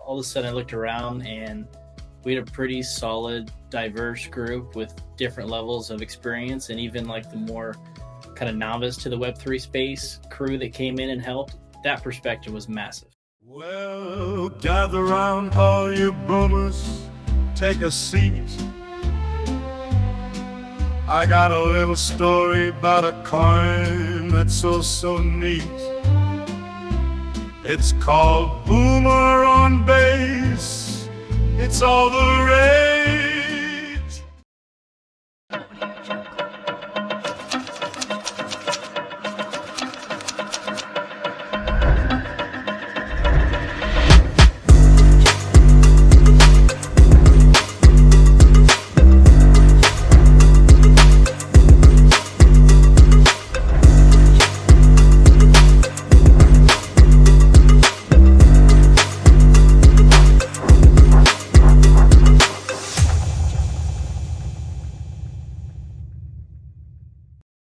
all of a sudden I looked around and we had a pretty solid, diverse group with different levels of experience, and even like the more kind of novice to the Web3 space crew that came in and helped. That perspective was massive. Well, gather round all you boomers, take a seat. I got a little story about a coin that's so neat. It's called Boomer on Base. It's all the rage.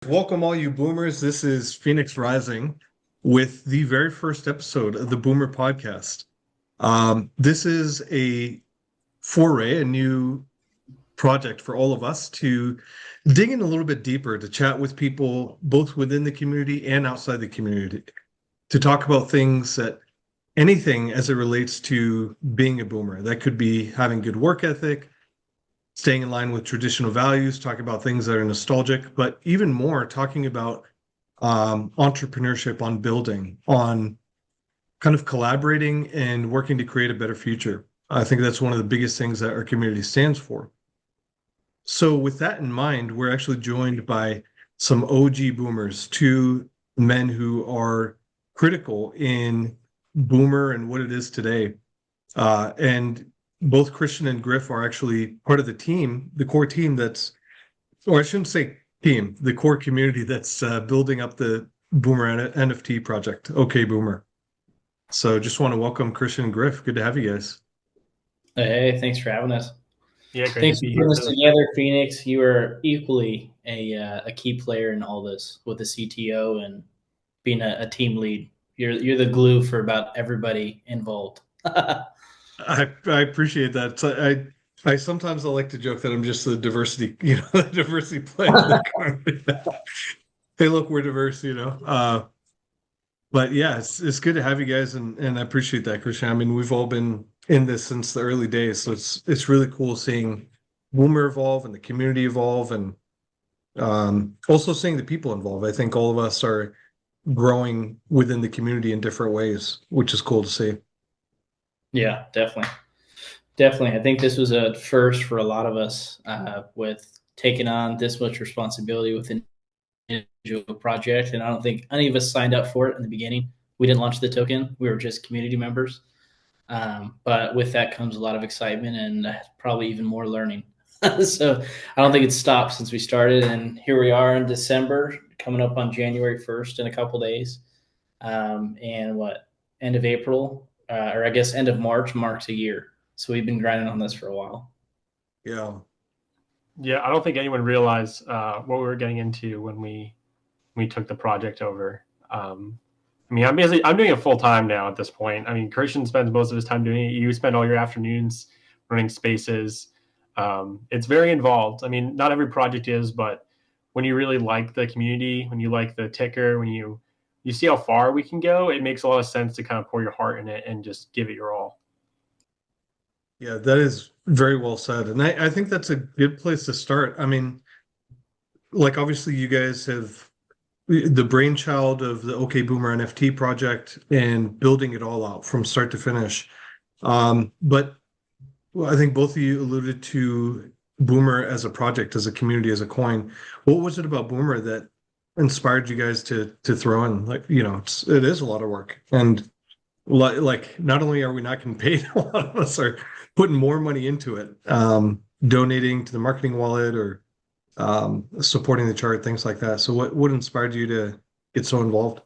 Welcome all you boomers. This is PHNX Rising with the very first episode of the Boomer podcast. This is a foray, a new project for all of us to dig in a little bit deeper, to chat with people both within the community and outside the community, to talk about anything as it relates to being a boomer. That could be having good work ethic, staying in line with traditional values, talking about things that are nostalgic, but even more talking about entrepreneurship, on building, on kind of collaborating and working to create a better future. I think that's one of the biggest things that our community stands for. So with that in mind, we're actually joined by some OG boomers, two men who are critical in Boomer and what it is today. And both Christian and Grif are actually part of the team, the core team or I shouldn't say team, the core community that's building up the Boomer NFT project, OKBoomer. So just want to welcome Christian and Grif. Good to have you guys. Hey, thanks for having us. Yeah, great Thanks to for be putting here. us together, Phoenix. You are equally a key player in all this with the CTO and being a team lead. You're the glue for about everybody involved. I appreciate that. So I sometimes like to joke that I'm just the diversity, the diversity player. Hey, look, we're diverse, But yeah, it's good to have you guys, and I appreciate that, Christian. I mean, we've all been in this since the early days, so it's really cool seeing Boomer evolve and the community evolve, and also seeing the people involved. I think all of us are growing within the community in different ways, which is cool to see. Yeah, definitely. Definitely. I think this was a first for a lot of us with taking on this much responsibility with an individual project. And I don't think any of us signed up for it in the beginning. We didn't launch the token. We were just community members. But with that comes a lot of excitement and probably even more learning. So I don't think it's stopped since we started. And here we are in December, coming up on January 1st in a couple days. And end of April, or I guess end of March marks a year. So we've been grinding on this for a while. Yeah. Yeah, I don't think anyone realized what we were getting into when we took the project over. I'm doing it full time now at this point. I mean, Christian spends most of his time doing it. You spend all your afternoons running spaces. It's very involved. I mean, not every project is, but when you really like the community, when you like the ticker, when you see how far we can go, it makes a lot of sense to kind of pour your heart in it and just give it your all. Yeah, that is very well said. And I think that's a good place to start. I mean, like obviously you guys have the brainchild of the OKBoomer NFT project and building it all out from start to finish. But I think both of you alluded to Boomer as a project, as a community, as a coin. What was it about Boomer that inspired you guys to throw in? Like, it is a lot of work. And like not only are we not getting paid, a lot of us are putting more money into it, donating to the marketing wallet or supporting the chart, things like that. So what inspired you to get so involved?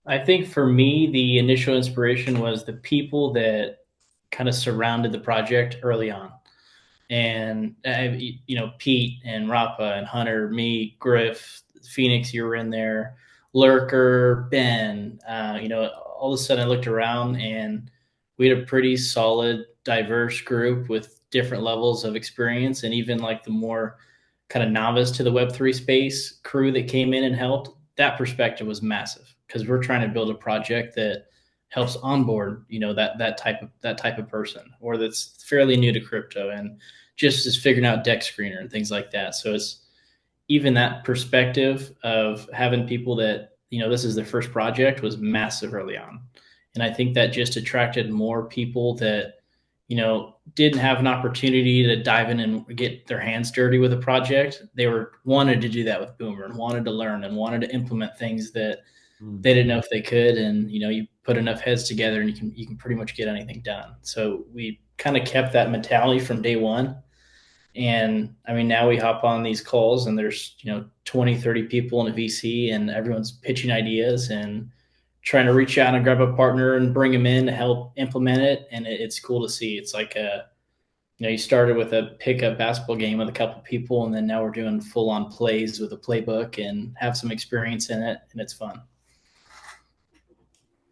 I think for me, the initial inspiration was the people that kind of surrounded the project early on. And, Pete and Rapa and Hunter, me, Grif, Phoenix, you were in there, Lurker, Ben, all of a sudden I looked around and we had a pretty solid, diverse group with different levels of experience, and even like the more kind of novice to the Web3 space crew that came in and helped. That perspective was massive because we're trying to build a project that helps onboard, that type of person, or that's fairly new to crypto and just is figuring out deck screener and things like that. So it's even that perspective of having people that, this is their first project was massive early on. And I think that just attracted more people that, didn't have an opportunity to dive in and get their hands dirty with a project. They wanted to do that with Boomer and wanted to learn and wanted to implement things that they didn't know if they could. And, you put enough heads together and you can pretty much get anything done. So we kind of kept that mentality from day one. And I mean, now we hop on these calls and there's, 20, 30 people in a VC and everyone's pitching ideas and trying to reach out and grab a partner and bring them in to help implement it. And it's cool to see. It's like you started with a pickup basketball game with a couple people, and then now we're doing full on plays with a playbook and have some experience in it. And it's fun.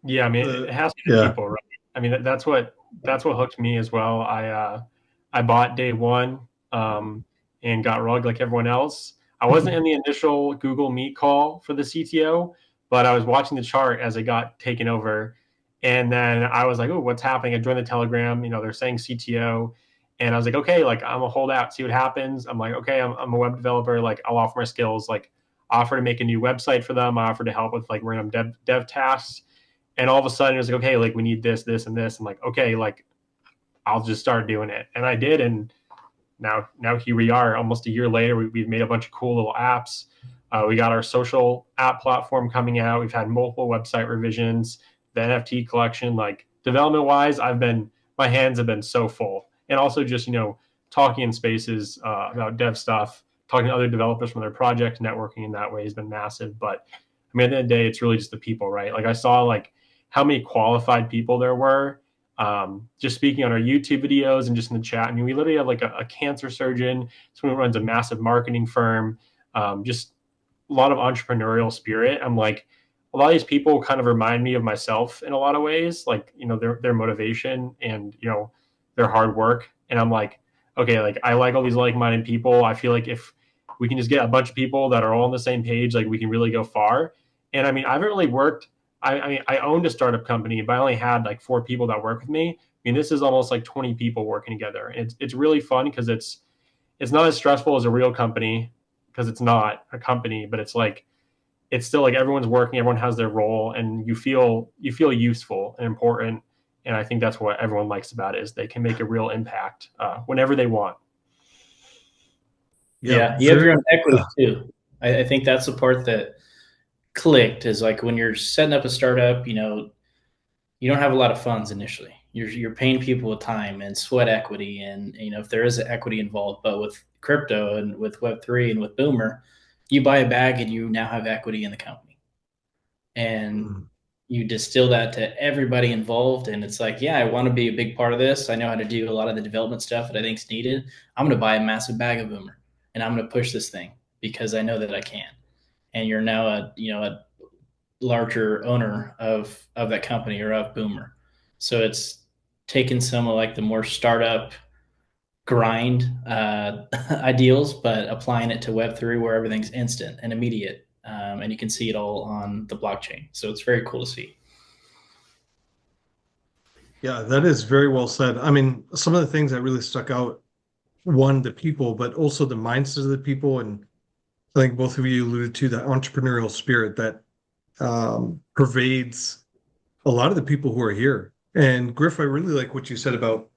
Yeah. I mean, it has to be people, right? I mean, that's what hooked me as well. I bought day one, and got rugged like everyone else. I wasn't in the initial Google Meet call for the CTO, but I was watching the chart as it got taken over. And then I was like, oh, what's happening? I joined the Telegram, they're saying CTO. And I was like, okay, like I'm a holdout, see what happens. I'm like, okay, I'm a web developer. Like I'll offer my skills, like offer to make a new website for them. I offer to help with like random dev tasks. And all of a sudden it was like, okay, like we need this, this, and this. I'm like, okay, like I'll just start doing it. And I did. And now here we are almost a year later. We've made a bunch of cool little apps. We got our social app platform coming out. We've had multiple website revisions, the NFT collection. Like development wise, my hands have been so full. And also just, talking in spaces about dev stuff, talking to other developers from their project, networking in that way has been massive. But I mean, at the end of the day, it's really just the people, right? Like I saw like how many qualified people there were. Just speaking on our YouTube videos and just in the chat. I mean, we literally have like a cancer surgeon, someone who runs a massive marketing firm, just a lot of entrepreneurial spirit. I'm like, a lot of these people kind of remind me of myself in a lot of ways, like, their motivation and, their hard work. And I'm like, okay, like I like all these like-minded people. I feel like if we can just get a bunch of people that are all on the same page, like we can really go far. And I mean, I haven't really worked. I mean, I owned a startup company, but I only had like 4 people that work with me. I mean, this is almost like 20 people working together. And it's really fun because it's not as stressful as a real company because it's not a company, but it's still like everyone's working, everyone has their role, and you feel useful and important. And I think that's what everyone likes about it is they can make a real impact whenever they want. Yeah, you have your own equity too. I think that's the part that clicked is like when you're setting up a startup, you don't have a lot of funds initially. You're paying people with time and sweat equity, and if there is equity involved. But with crypto and with Web3 and with Boomer, you buy a bag and you now have equity in the company, and you distill that to everybody involved. And it's like, yeah, I want to be a big part of this. I know how to do a lot of the development stuff that I think is needed. I'm going to buy a massive bag of Boomer and I'm going to push this thing because I know that I can. And you're now a larger owner of that company or of Boomer. So it's taken some of like the more startup grind ideals, but applying it to Web3 where everything's instant and immediate. And you can see it all on the blockchain. So it's very cool to see. Yeah, that is very well said. I mean, some of the things that really stuck out, one, the people, but also the mindset of the people. And I think both of you alluded to the entrepreneurial spirit that pervades a lot of the people who are here. And Grif, I really like what you said about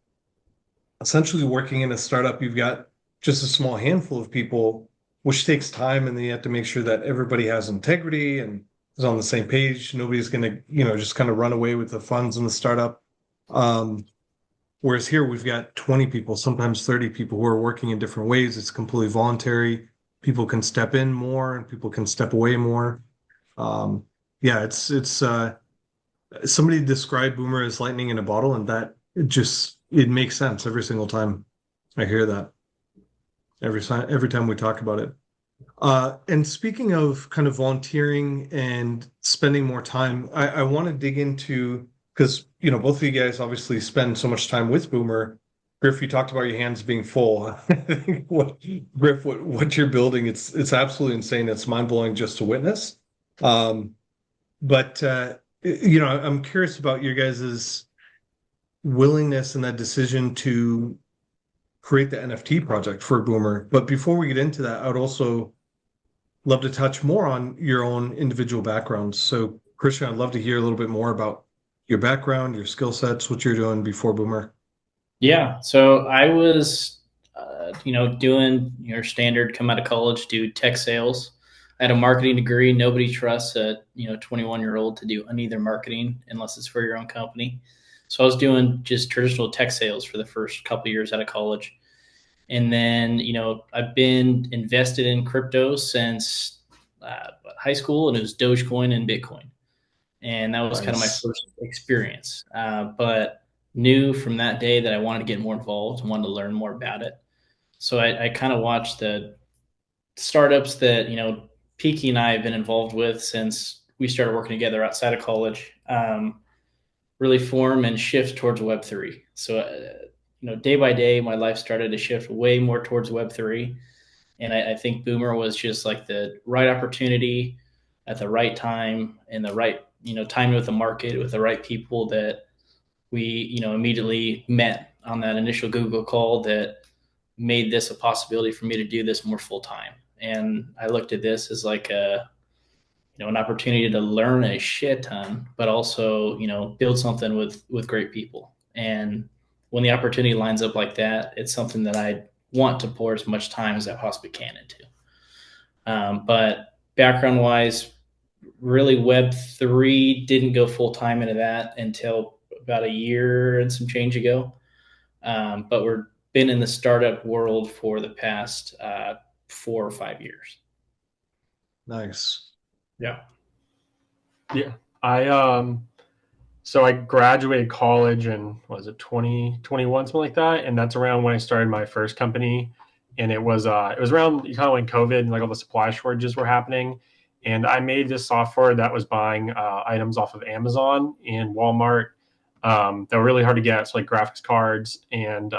essentially working in a startup. You've got just a small handful of people, which takes time, and then you have to make sure that everybody has integrity and is on the same page. Nobody's going to, just kind of run away with the funds in the startup. Whereas here we've got 20 people, sometimes 30 people who are working in different ways. It's completely voluntary. People can step in more and people can step away more. Yeah, it's somebody described Boomer as lightning in a bottle, and that it makes sense every single time I hear that. Every time we talk about it. And speaking of kind of volunteering and spending more time, I want to dig into because both of you guys obviously spend so much time with Boomer. Grif, you talked about your hands being full. I think what you're building, it's absolutely insane. It's mind blowing just to witness. But I'm curious about your guys's willingness and that decision to create the NFT project for Boomer. But before we get into that, I would also love to touch more on your own individual backgrounds. So, Christian, I'd love to hear a little bit more about your background, your skill sets, what you're doing before Boomer. Yeah, so I was, doing your standard come out of college, do tech sales. I had a marketing degree. Nobody trusts a 21-year-old to do any other marketing unless it's for your own company. So I was doing just traditional tech sales for the first couple of years out of college, and then I've been invested in crypto since high school, and it was Dogecoin and Bitcoin, and that was kind of my Nice. first experience. But knew from that day that I wanted to get more involved and wanted to learn more about it. So I kind of watched the startups that, Peaky and I have been involved with since we started working together outside of college, really form and shift towards Web3. So, day by day, my life started to shift way more towards Web3. And I think Boomer was just like the right opportunity at the right time and the right, timing with the market, with the right people that we immediately met on that initial Google call that made this a possibility for me to do this more full time. And I looked at this as like an opportunity to learn a shit ton, but also build something with great people. And when the opportunity lines up like that, it's something that I want to pour as much time as I possibly can into. But background wise, really Web3 didn't go full time into that until about a year and some change ago. But we're been in the startup world for the past 4 or 5 years. Nice. Yeah. So I graduated college in, was it 2021, something like that, and that's around when I started my first company. And it was around kind of when COVID and like all the supply shortages were happening. And I made this software that was buying items off of Amazon and Walmart that were really hard to get, so like graphics cards and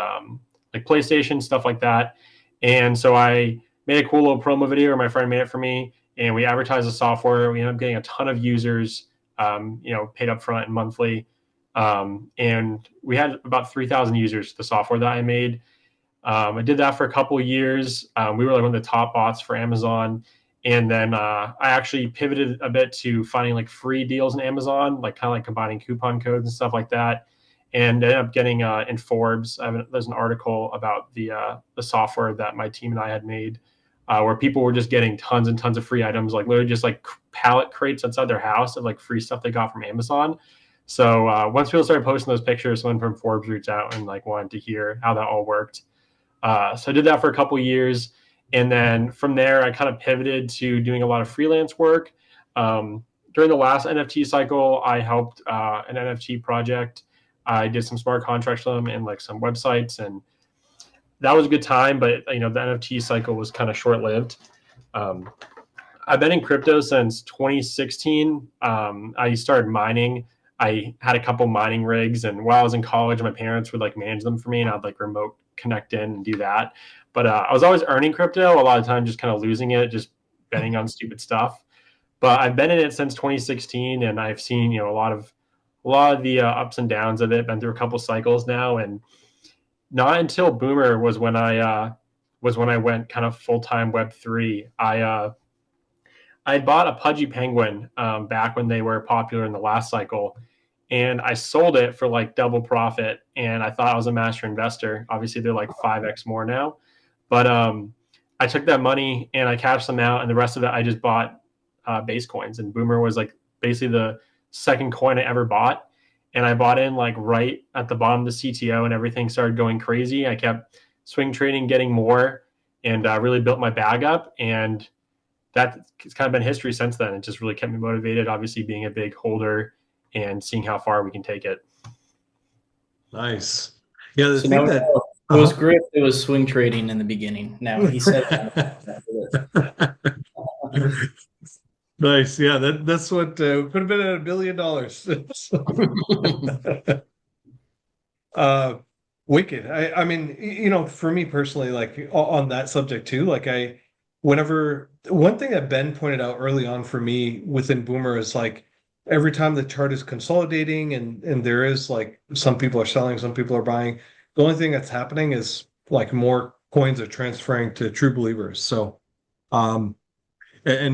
like PlayStation, stuff like that. And so I made a cool little promo video, or my friend made it for me, and we advertised the software. We ended up getting a ton of users, paid up front and monthly. And we had about 3,000 users to the software that I made. I did that for a couple of years. We were like one of the top bots for Amazon. And then I actually pivoted a bit to finding like free deals in Amazon, like kind of like combining coupon codes and stuff like that. And ended up getting in Forbes. There's an article about the software that my team and I had made, where people were just getting tons and tons of free items, like literally just like pallet crates outside their house of like free stuff they got from Amazon. So once people started posting those pictures, someone from Forbes reached out and like wanted to hear how that all worked. So I did that for a couple of years. And then from there, I kind of pivoted to doing a lot of freelance work. During the last NFT cycle, I helped an NFT project. I did some smart contracts for them and like some websites, and that was a good time. But the NFT cycle was kind of short-lived. I've been in crypto since 2016. I started mining. I had a couple mining rigs, and while I was in college, my parents would like manage them for me, and I'd like remote connect in and do that. But I was always earning crypto, a lot of times just kind of losing it, just betting on stupid stuff. But I've been in it since 2016, and I've seen a lot of the ups and downs of it. Been through a couple cycles now, and not until Boomer was when I went kind of full time Web3. I bought a Pudgy Penguin back when they were popular in the last cycle, and I sold it for like double profit. And I thought I was a master investor. Obviously, they're like 5x more now. But I took that money and I cashed them out, and the rest of it I just bought base coins. And Boomer was like basically the second coin I ever bought. And I bought in like right at the bottom of the CTO, and everything started going crazy. I kept swing trading, getting more, and really built my bag up. And that's kind of been history since then. It just really kept me motivated, obviously being a big holder and seeing how far we can take it. Nice. Yeah, the So thing now that it was Grif. It was swing trading in the beginning. Now he said, Nice. Yeah, that's what could have been at $1 billion. Uh, Wicked. I mean, for me personally, like on that subject too, like whenever one thing that Ben pointed out early on for me within Boomer is like every time the chart is consolidating and there is like some people are selling, some people are buying, the only thing that's happening is like more coins are transferring to true believers. So, and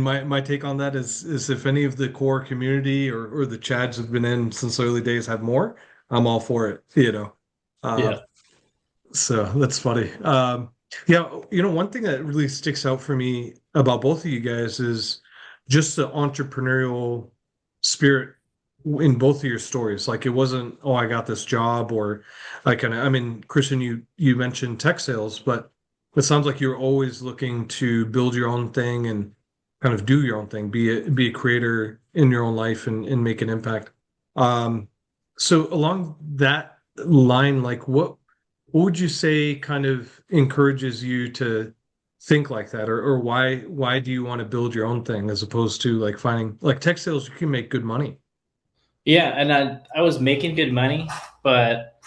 my take on that is if any of the core community or the Chads have been in since the early days have more, I'm all for it, Yeah. Uh, so that's funny. Yeah, one thing that really sticks out for me about both of you guys is just the entrepreneurial spirit in both of your stories. Like it wasn't, oh, I got this job, or like, I mean, Christian, you mentioned tech sales, but it sounds like you're always looking to build your own thing and kind of do your own thing, be a creator in your own life and make an impact. Um, so along that line, like what would you say kind of encourages you to think like that, or why do you want to build your own thing as opposed to like finding like tech sales? You can make good money. Yeah, and I was making good money, but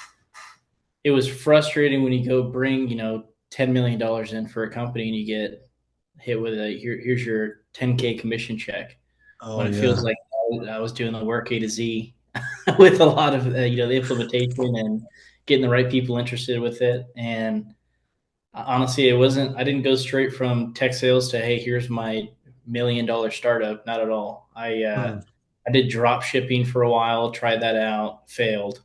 it was frustrating when you go bring, $10 million in for a company and you get hit with here's your 10K commission check Oh when it feels yeah. like I was doing the work A to Z with a lot of the implementation and getting the right people interested with it. And honestly, it wasn't. I didn't go straight from tech sales to hey, here's my $1 million startup. Not at all. Hmm. I did drop shipping for a while, tried that out, failed.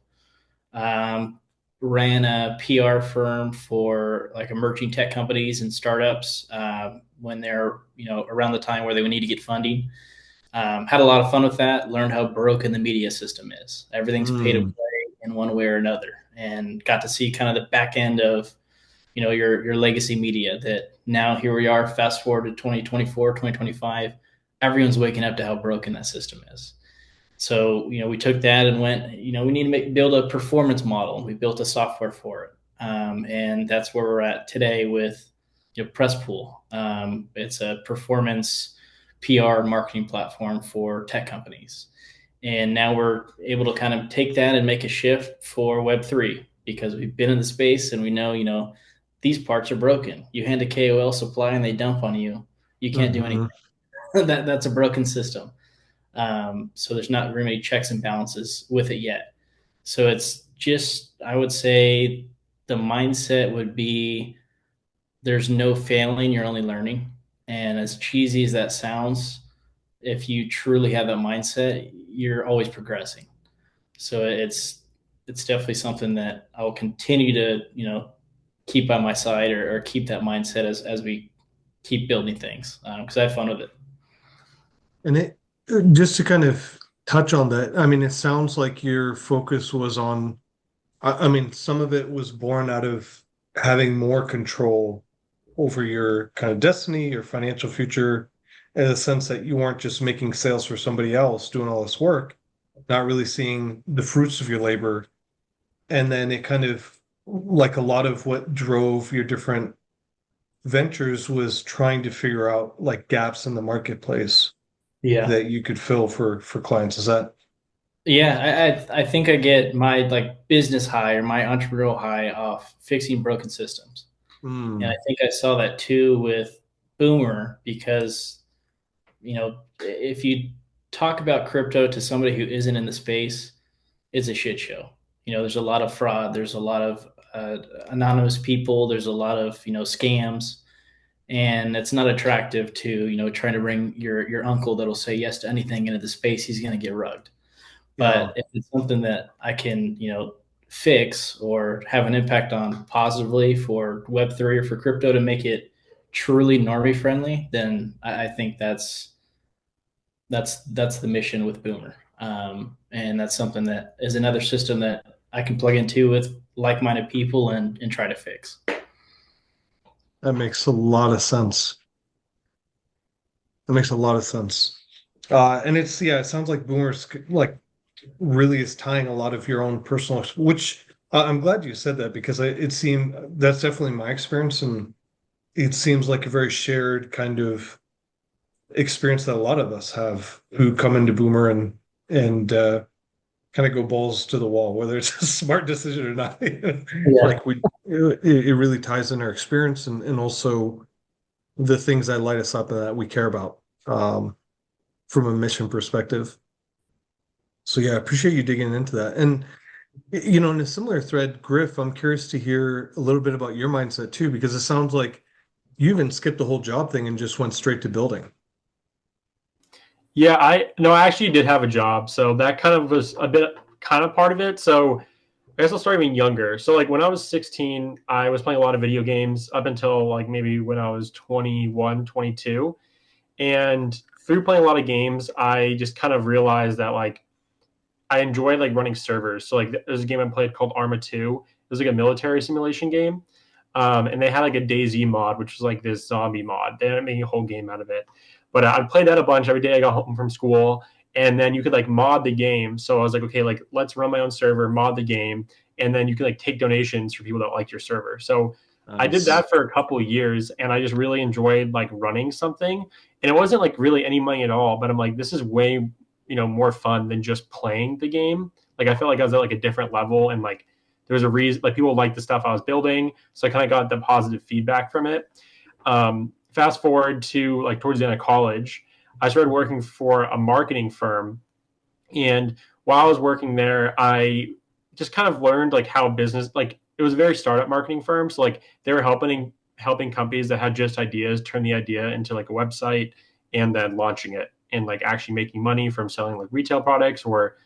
Um, Ran a PR firm for like emerging tech companies and startups when they're around the time where they would need to get funding. Had a lot of fun with that. Learned how broken the media system is. Everything's pay to Hmm. play in one way or another, and got to see kind of the back end of your legacy media. That now here we are, fast forward to 2024, 2025. Everyone's waking up to how broken that system is. So, we took that and went, we need to build a performance model. We built a software for it. And that's where we're at today with Presspool. It's a performance PR and marketing platform for tech companies. And now we're able to kind of take that and make a shift for Web3 because we've been in the space and we know, these parts are broken. You hand a KOL supply and they dump on you. You can't do anything. Hmm. That's a broken system. So there's not very many checks and balances with it yet. So it's just, I would say the mindset would be there's no failing, you're only learning. And as cheesy as that sounds, if you truly have that mindset, you're always progressing. So it's definitely something that I'll continue to, keep by my side or keep that mindset as we keep building things because I have fun with it. And it just to kind of touch on that, I mean, it sounds like your focus was on, I mean, some of it was born out of having more control over your kind of destiny, your financial future, in the sense that you weren't just making sales for somebody else doing all this work, not really seeing the fruits of your labor. And then it kind of like a lot of what drove your different ventures was trying to figure out like gaps in the marketplace Yeah. that you could fill for clients. Is that? Yeah, I think I get my like business high or my entrepreneurial high off fixing broken systems. And I Mm, think I saw that too with Boomer because, if you talk about crypto to somebody who isn't in the space, it's a shit show. There's a lot of fraud, there's a lot of anonymous people, there's a lot of, scams, and it's not attractive to, trying to bring your uncle that'll say yes to anything into the space, he's going to get rugged. yeah. But if it's something that I can, fix or have an impact on positively for Web3 or for crypto to make it truly normie friendly, then I think that's the mission with Boomer. And that's something that is another system that I can plug into with like-minded people and try to fix. That makes a lot of sense. That makes a lot of sense. And it's yeah, it sounds like Boomer's like really is tying a lot of your own personal, which I'm glad you said that because it seemed that's definitely my experience, and it seems like a very shared kind of experience that a lot of us have who come into Boomer and kind of go balls to the wall, whether it's a smart decision or not. Yeah. Like it really ties in our experience and also the things that light us up and that we care about from a mission perspective. So yeah, I appreciate you digging into that. And you know, in a similar thread, Grif, I'm curious to hear a little bit about your mindset too, because it sounds like you even skipped the whole job thing and just went straight to building. Yeah, I actually did have a job, so that kind of was a bit kind of part of it. So I guess I'll start even younger. So like when I was 16, I was playing a lot of video games up until like maybe when I was 21, 22. And through playing a lot of games, I just kind of realized that like I enjoyed like running servers. So like there's a game I played called Arma 2. It was like a military simulation game. And they had like a DayZ mod, which was like this zombie mod. They ended up making a whole game out of it. But I'd play that a bunch every day I got home from school. And then you could like mod the game. So I was like, okay, like let's run my own server, mod the game. And then you could like take donations for people that liked your server. So I did Nice. that for a couple of years and I just really enjoyed like running something. And it wasn't like really any money at all, but I'm like, this is way, more fun than just playing the game. Like I felt like I was at like a different level and like there was a reason like people liked the stuff I was building. So I kind of got the positive feedback from it. Fast forward to like towards the end of college, I started working for a marketing firm. And while I was working there, I just kind of learned like how business, like it was a very startup marketing firm. So like they were helping companies that had just ideas turn the idea into like a website and then launching it and like actually making money from selling like retail products or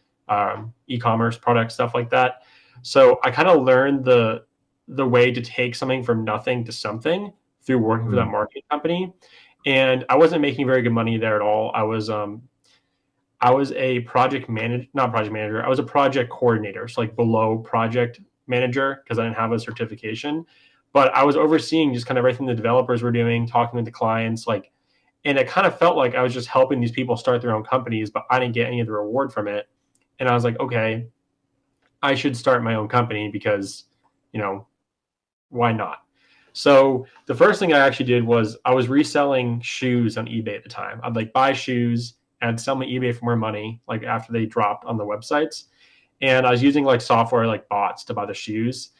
e-commerce products, stuff like that. So I kind of learned the way to take something from nothing to something through working for that Mm. marketing company. And I wasn't making very good money there at all. I was a project manager, not project manager. I was a project coordinator, so like below project manager because I didn't have a certification. But I was overseeing just kind of everything the developers were doing, talking with the clients, like, and it kind of felt like I was just helping these people start their own companies, but I didn't get any of the reward from it. And I was like, okay, I should start my own company because, you know, why not? So the first thing I actually did was I was reselling shoes on eBay at the time. I'd like buy shoes and sell my eBay for more money, like after they dropped on the websites. And I was using like software like bots to buy the shoes.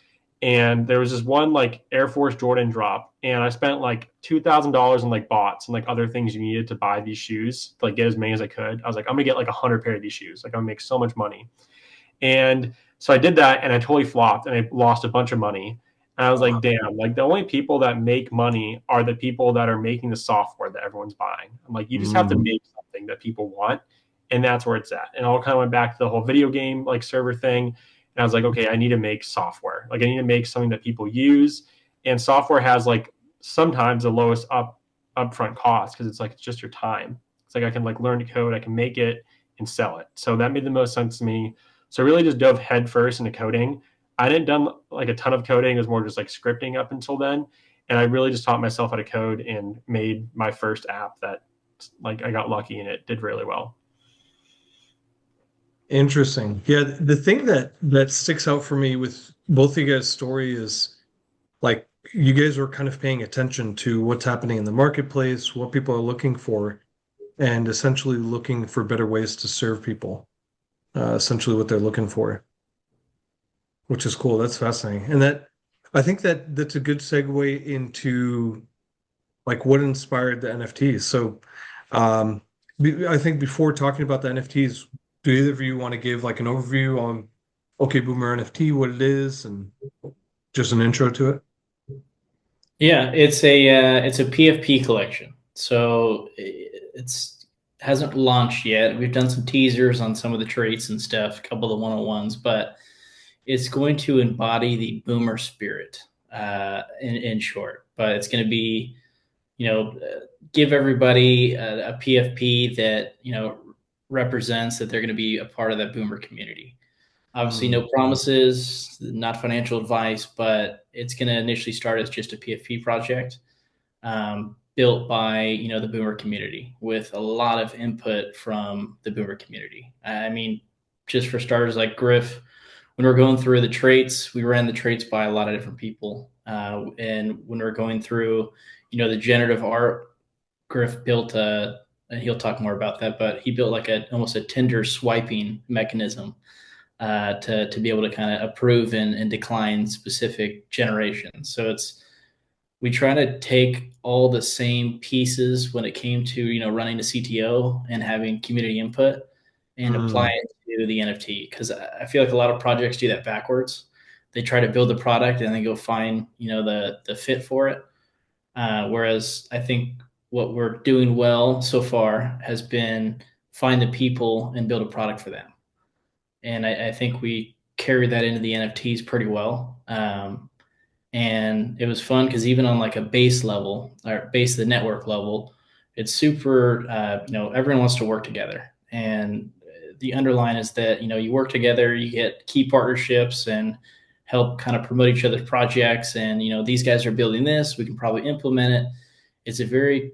And there was this one like Air Force Jordan drop, and I spent like $2,000 on like bots and like other things you needed to buy these shoes, to, like get as many as I could. I was like, I'm gonna get like 100 pair of these shoes. Like I'm gonna make so much money. And so I did that and I totally flopped and I lost a bunch of money. And I was like, damn, like the only people that make money are the people that are making the software that everyone's buying. I'm like, you just have to Mm. make something that people want. And that's where it's at. And I all kind of went back to the whole video game like server thing. And I was like, okay, I need to make software. Like I need to make something that people use. And software has like sometimes the lowest upfront cost because it's just your time. It's like I can like learn to code, I can make it and sell it. So that made the most sense to me. So I really just dove headfirst into coding. I didn't done like a ton of coding. It was more just like scripting up until then. And I really just taught myself how to code and made my first app that like I got lucky and it did really well. Interesting. Yeah, the thing that sticks out for me with both of you guys' story is like you guys were kind of paying attention to what's happening in the marketplace, what people are looking for, and essentially looking for better ways to serve people. Essentially what they're looking for, which is cool. That's fascinating. And that I think that's a good segue into like what inspired the NFTs. So um I think before talking about the NFTs, do either of you want to give like an overview on OKBoomer NFT, what it is, and just an intro to it? Yeah, it's a PFP collection. So it's hasn't launched yet. We've done some teasers on some of the traits and stuff, a couple of the 101s, but it's going to embody the boomer spirit, in short. But it's going to be, give everybody a PFP that represents that they're going to be a part of that boomer community. Obviously, Mm. no promises, not financial advice, but it's going to initially start as just a PFP project, built by the boomer community with a lot of input from the boomer community. I mean, just for starters, like Grif, when we're going through the traits, we ran the traits by a lot of different people, and when we're going through, the generative art, Grif built and he'll talk more about that. But he built like almost a Tinder swiping mechanism to be able to kind of approve and decline specific generations. So we try to take all the same pieces when it came to running a CTO and having community input and apply Mm. it to the NFT, because I feel like a lot of projects do that backwards. They try to build the product and then go find the fit for it. Whereas I think what we're doing well so far has been find the people and build a product for them. And I think we carry that into the NFTs pretty well. And it was fun because even on like a base level or base of the network level, it's super, everyone wants to work together. And the underline is that, you work together, you get key partnerships and help kind of promote each other's projects. And, these guys are building this, we can probably implement it. It's a very,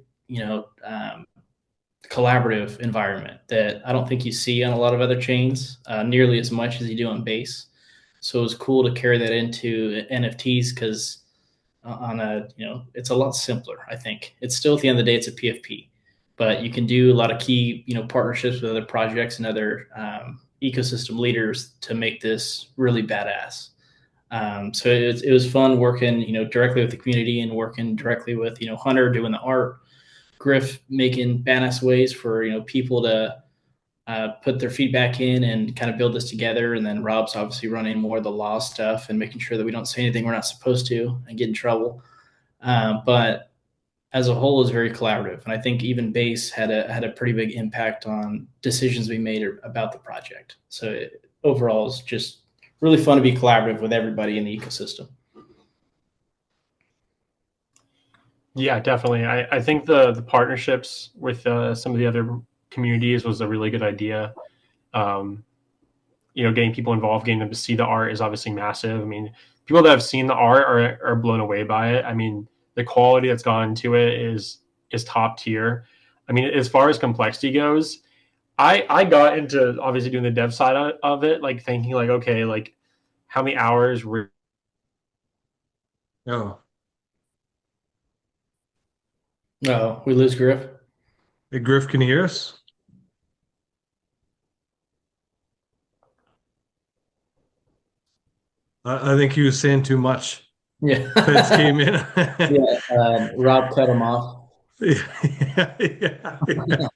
collaborative environment that I don't think you see on a lot of other chains nearly as much as you do on base. So it was cool to carry that into NFTs because it's a lot simpler. I think it's still at the end of the day, it's a PFP, but you can do a lot of key, partnerships with other projects and other ecosystem leaders to make this really badass. So it was fun working, directly with the community and working directly with, Hunter doing the art, Grif making badass ways for, people to put their feedback in and kind of build this together. And then Rob's obviously running more of the law stuff and making sure that we don't say anything we're not supposed to and get in trouble. But as a whole, is very collaborative, and I think even Base had a pretty big impact on decisions we made about the project. So overall, it's just really fun to be collaborative with everybody in the ecosystem. Yeah, definitely. I think the partnerships with some of the other communities was a really good idea. Getting people involved, getting them to see the art is obviously massive. I mean, people that have seen the art are blown away by it. I mean, the quality that's gone into it is top tier. I mean, as far as complexity goes, I got into obviously doing the dev side of it, like thinking like, okay, like how many hours were Oh, Oh, we lose Griff. hey, Griff, can you hear us? I think he was saying too much. Yeah. Feds came in. Yeah. Rob cut him off. Yeah, yeah, yeah.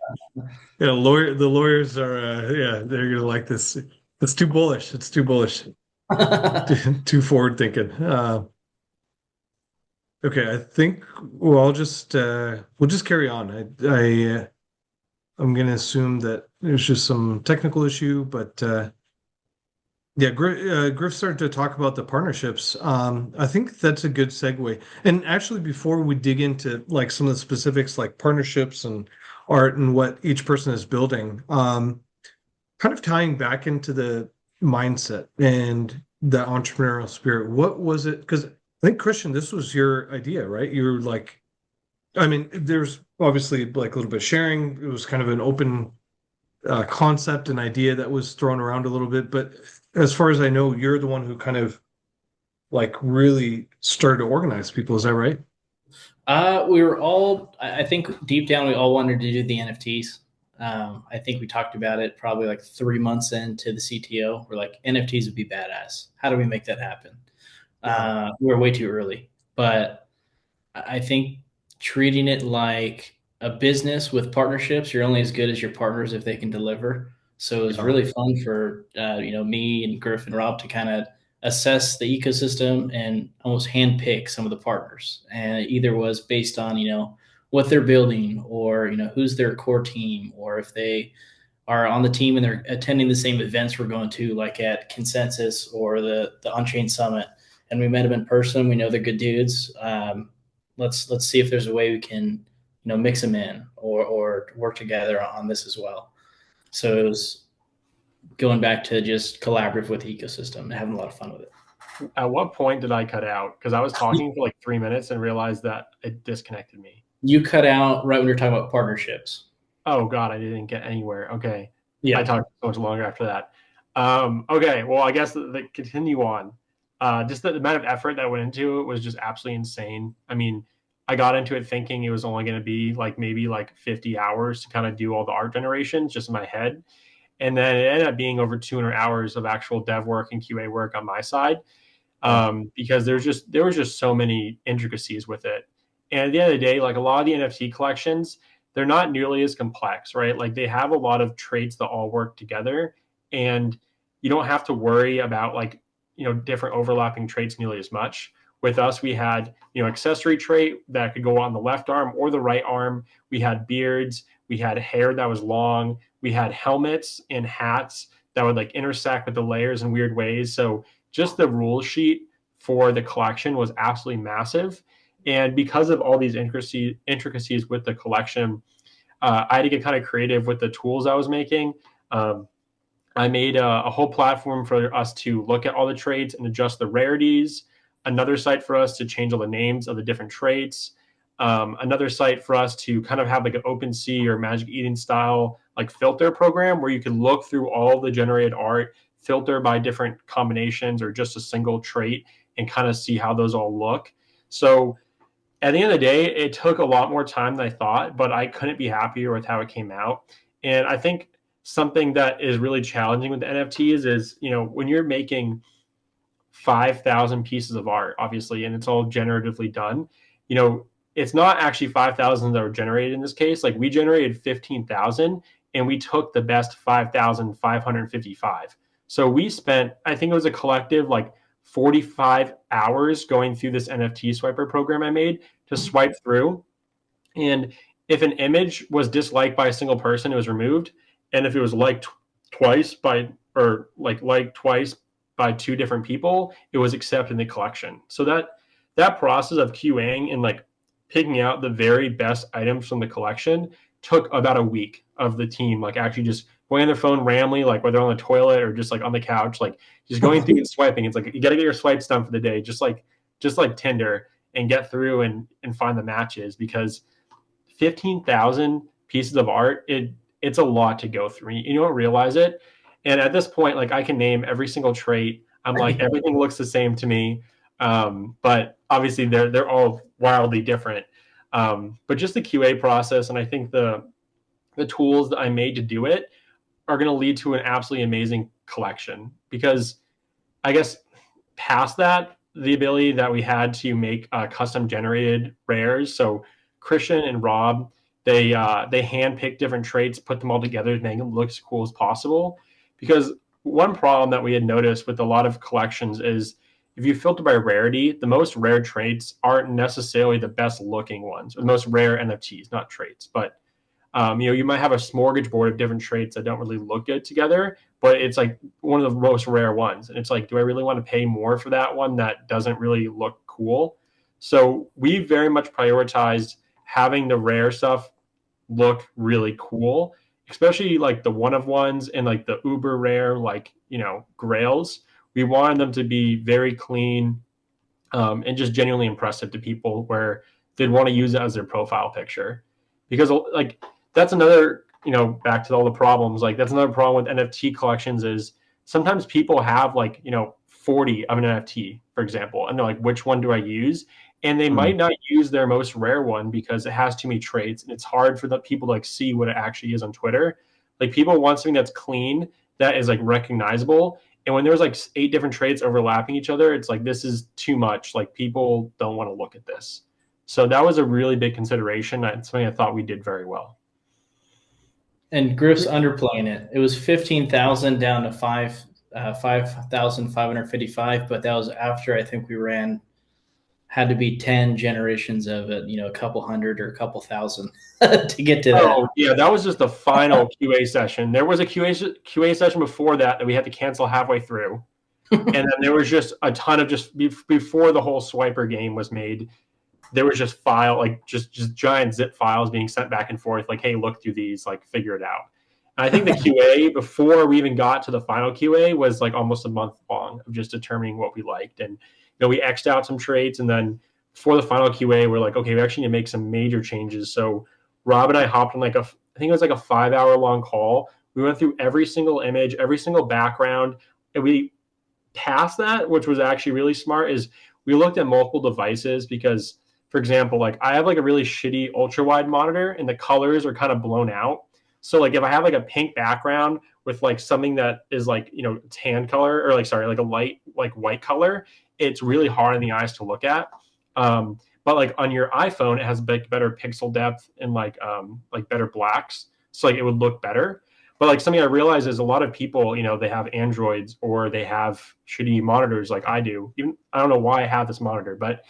Yeah, the lawyers are, yeah, they're gonna like this. It's too bullish. It's too bullish. Too forward thinking. Okay, I think we'll just carry on. I'm gonna assume that there's just some technical issue, but yeah, Griff started to talk about the partnerships. I think that's a good segue. And actually, before we dig into like some of the specifics, like partnerships and art and what each person is building, kind of tying back into the mindset and the entrepreneurial spirit. What was it? Because I think Christian, this was your idea, right? You were like, I mean, there's obviously like a little bit of sharing. It was kind of an open concept and idea that was thrown around a little bit. But as far as I know, you're the one who kind of like really started to organize people. Is that right? We were all, I think deep down, we all wanted to do the NFTs. I think we talked about it probably like 3 months into the CTO. We're like, NFTs would be badass. How do we make that happen? Yeah. We were way too early, but I think treating it like a business with partnerships, you're only as good as your partners if they can deliver. So it was Yeah. really fun for me and Griff and Rob to kind of assess the ecosystem and almost handpick some of the partners. And it either was based on what they're building, or who's their core team, or if they are on the team and they're attending the same events we're going to, like at Consensus or the On-Chain Summit. And we met them in person. We know they're good dudes. Let's see if there's a way we can mix them in or work together on this as well. So it was going back to just collaborative with the ecosystem and having a lot of fun with it. at what point did I cut out? Because I was talking for like 3 minutes and realized that it disconnected me. You cut out right when you're talking about partnerships. Oh God, I didn't get anywhere. Okay. Yeah. I talked so much longer after that. Okay. Well, I guess the continue on. Just the amount of effort that went into it was just absolutely insane. I mean, I got into it thinking it was only going to be like maybe like 50 hours to kind of do all the art generations just in my head. And then it ended up being over 200 hours of actual dev work and QA work on my side, because there was just so many intricacies with it. And at the end of the day, like a lot of the NFT collections, they're not nearly as complex, right? Like they have a lot of traits that all work together, and you don't have to worry about like, different overlapping traits nearly as much. With us, we had, accessory trait that could go on the left arm or the right arm. We had beards, we had hair that was long, we had helmets and hats that would like intersect with the layers in weird ways. So just the rule sheet for the collection was absolutely massive. And because of all these intricacies with the collection, I had to get kind of creative with the tools I was making. I made a whole platform for us to look at all the traits and adjust the rarities, another site for us to change all the names of the different traits, another site for us to kind of have like an OpenSea or Magic Eden style like filter program where you can look through all the generated art, filter by different combinations or just a single trait, and kind of see how those all look. So at the end of the day, it took a lot more time than I thought, but I couldn't be happier with how it came out. And I think something that is really challenging with the NFTs is, when you're making 5,000 pieces of art, obviously, and it's all generatively done, it's not actually 5,000 that were generated in this case. Like we generated 15,000 and we took the best 5,555. So we spent, I think it was a collective like 45 hours going through this NFT swiper program I made to swipe through. And if an image was disliked by a single person, it was removed. And if it was liked twice by two different people, it was accepted in the collection. So that process of QAing and like picking out the very best items from the collection took about a week of the team, like actually just going on their phone randomly, like whether on the toilet or just like on the couch, like just going through and swiping. It's like you got to get your swipes done for the day, just like Tinder, and get through and find the matches, because 15,000 pieces of art, it's a lot to go through. You don't realize it. And at this point, like I can name every single trait. I'm like, everything looks the same to me. But obviously they're all wildly different. But just the QA process, and I think the tools that I made to do it are going to lead to an absolutely amazing collection. Because I guess past that, the ability that we had to make custom generated rares. So Christian and Rob, they handpicked different traits, put them all together to make them look as cool as possible. Because one problem that we had noticed with a lot of collections is if you filter by rarity, the most rare traits aren't necessarily the best looking ones, or the most rare NFTs, not traits. But you might have a smorgasbord of different traits that don't really look good together, but it's like one of the most rare ones. And it's like, do I really want to pay more for that one that doesn't really look cool? So we very much prioritized having the rare stuff look really cool, especially like the one of ones and like the uber rare, like, grails. We wanted them to be very clean, and just genuinely impressive to people, where they'd want to use it as their profile picture. Because like that's another, back to all the problems, like that's another problem with NFT collections is sometimes people have like, 40 of an NFT, for example, and they're like, which one do I use? And they might not use their most rare one because it has too many traits, and it's hard for the people to like see what it actually is on Twitter. Like people want something that's clean, that is like recognizable. And when there's like 8 different traits overlapping each other, it's like, this is too much. Like people don't want to look at this. So that was a really big consideration. That's something I thought we did very well. And Grif's underplaying it. It was 15,000 down to 5,555, but that was after I think we had to be 10 generations of it, a couple hundred or a couple thousand to get to that. Oh, yeah, that was just the final QA session. There was a QA session before that we had to cancel halfway through. And then there was just a ton of before the whole swiper game was made, there was just just giant zip files being sent back and forth, like, hey, look through these, like figure it out. And I think the QA before we even got to the final QA was like almost a month long of just determining what we liked. And we X'd out some traits, and then for the final QA, we're like, okay, we actually need to make some major changes. So Rob and I hopped on I think it was like a 5-hour long call. We went through every single image, every single background, and we passed that, which was actually really smart, is we looked at multiple devices, because for example, like I have like a really shitty ultra wide monitor and the colors are kind of blown out. So like if I have like a pink background with like something that is like, you know, tan color or like, sorry, like a light, like white color, it's really hard in the eyes to look at. But like on your iPhone, it has better pixel depth and like better blacks. So like it would look better. But like something I realize is a lot of people, you know, they have Androids or they have shitty monitors like I do. Even I don't know why I have this monitor, but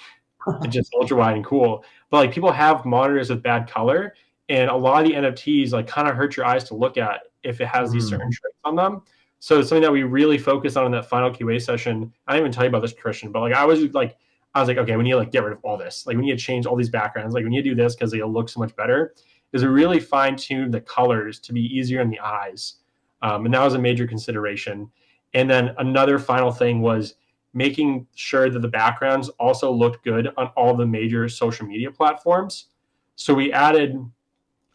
it's just ultra wide and cool. But like people have monitors with bad color, and a lot of the NFTs like kind of hurt your eyes to look at if it has these certain traits on them. So it's something that we really focused on in that final QA session. I didn't even tell you about this, Christian, but like I was like, okay, we need to like get rid of all this. Like we need to change all these backgrounds. Like we need to do this because it'll look so much better. Is to really fine tune the colors to be easier in the eyes, and that was a major consideration. And then another final thing was making sure that the backgrounds also looked good on all the major social media platforms. So we added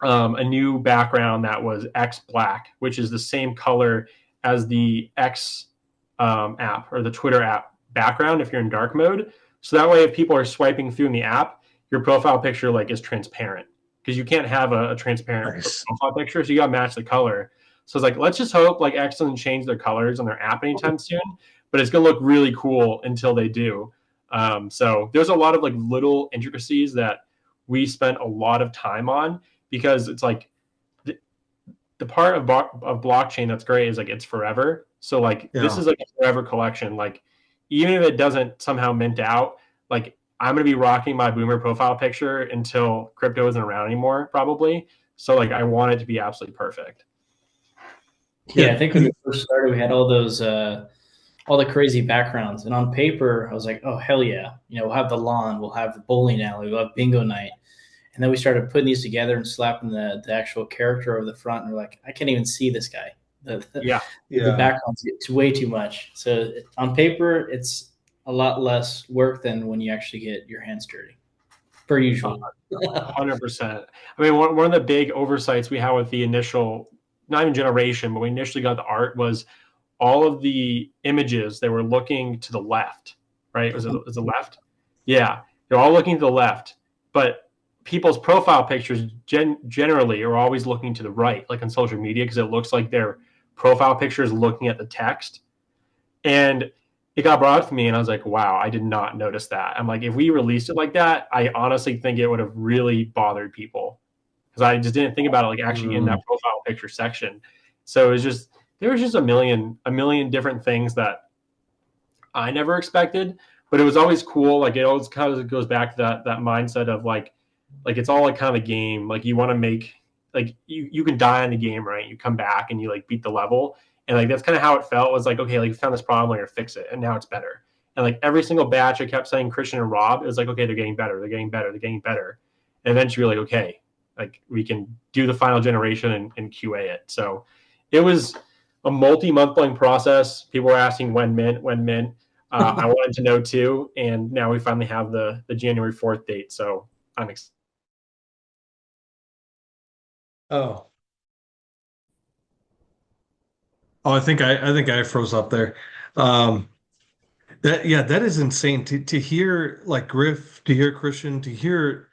a new background that was X black, which is the same color as the X app or the Twitter app background if you're in dark mode. So that way, if people are swiping through in the app, your profile picture like is transparent because you can't have a transparent profile picture. So you got to match the color. So it's like, let's just hope like X doesn't change their colors on their app anytime soon, but it's going to look really cool until they do. So there's a lot of like little intricacies that we spent a lot of time on because it's like the part of blockchain that's great is like it's forever. So like this is like a forever collection. Like even if it doesn't somehow mint out, like I'm going to be rocking my Boomer profile picture until crypto isn't around anymore, probably. So like I want it to be absolutely perfect. Yeah, I think when we first started, we had all those all the crazy backgrounds, and on paper, I was like, oh hell yeah, you know, we'll have the lawn, we'll have the bowling alley, we'll have bingo night, and then we started putting these together and slapping the actual character over the front, and we're like, I can't even see this guy. The background's it's way too much. So on paper, it's a lot less work than when you actually get your hands dirty, per usual. 100%. I mean, one of the big oversights we had with the initial, not even generation, but we initially got the art was all of the images, they were looking to the left, right? Was it left? Yeah, they're all looking to the left, but people's profile pictures generally are always looking to the right, like on social media, because it looks like their profile picture is looking at the text. And it got brought up to me and I was like, wow, I did not notice that. I'm like, if we released it like that, I honestly think it would have really bothered people because I just didn't think about it like actually in that profile picture section. So it was just, there was just a million different things that I never expected, but it was always cool. Like it always kind of goes back to that mindset of like it's all like kind of a game. Like you want to make, like you can die on the game, right? You come back and you like beat the level. And like that's kind of how it felt. Was like, okay, like you found this problem, we're gonna fix it, and now it's better. And like every single batch, I kept saying Christian and Rob, it was like, okay, they're getting better, they're getting better, they're getting better. And eventually, you're like, okay, like we can do the final generation and QA it. So it was a multi-month long process. People were asking when mint. I wanted to know too, and now we finally have the January 4th date. So I'm excited. Oh, I think I froze up there. That is insane to hear like Grif, to hear Christian, to hear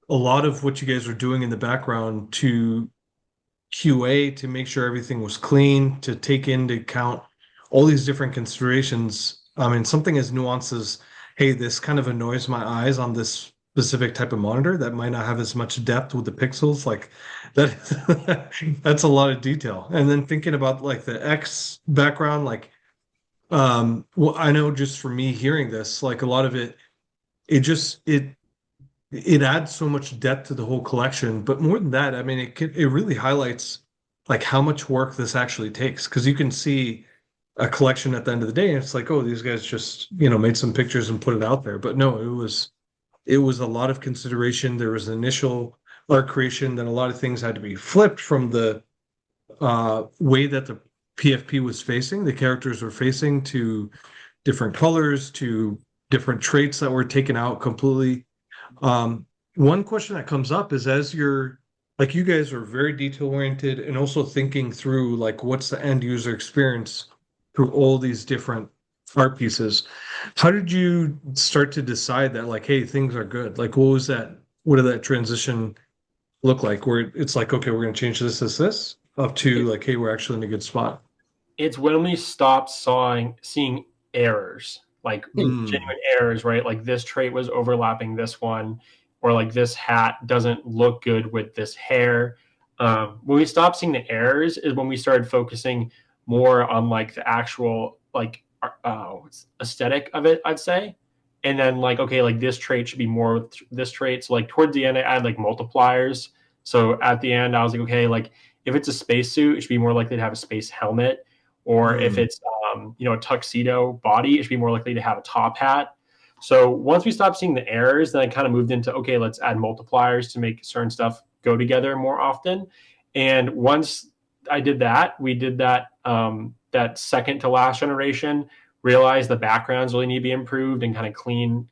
a lot of what you guys were doing in the background to QA to make sure everything was clean, to take into account all these different considerations. I mean, something as nuanced as, hey, this kind of annoys my eyes on this specific type of monitor that might not have as much depth with the pixels. Like that, that's a lot of detail. And then thinking about like the X background, like, well, I know just for me hearing this, like a lot of it, it adds so much depth to the whole collection. But more than that, I mean, it really highlights like how much work this actually takes because you can see a collection at the end of the day, and it's like, oh, these guys just made some pictures and put it out there. But no, it was a lot of consideration. There was initial art creation, then a lot of things had to be flipped from the way that the PFP was facing, the characters were facing, to different colors, to different traits that were taken out completely. One question that comes up is as you're like, you guys are very detail oriented and also thinking through like what's the end user experience through all these different art pieces. How did you start to decide that, like, hey, things are good? Like, what was that? What did that transition look like? Where it's like, okay, we're going to change this, up to like, hey, we're actually in a good spot. It's when we stopped seeing errors, like Mm. genuine errors, right? Like this trait was overlapping this one, or like this hat doesn't look good with this hair. When we stopped seeing the errors is when we started focusing more on like the actual like aesthetic of it, I'd say. And then like, okay, like this trait should be more this trait. So like towards the end, I add like multipliers. So at the end, I was like, okay, like if it's a spacesuit, it should be more likely to have a space helmet. Or if Mm. it's a tuxedo body, it should be more likely to have a top hat. So once we stopped seeing the errors, then I kind of moved into, okay, let's add multipliers to make certain stuff go together more often. And once I did that, we did that second to last generation, realized the backgrounds really need to be improved and kind of clean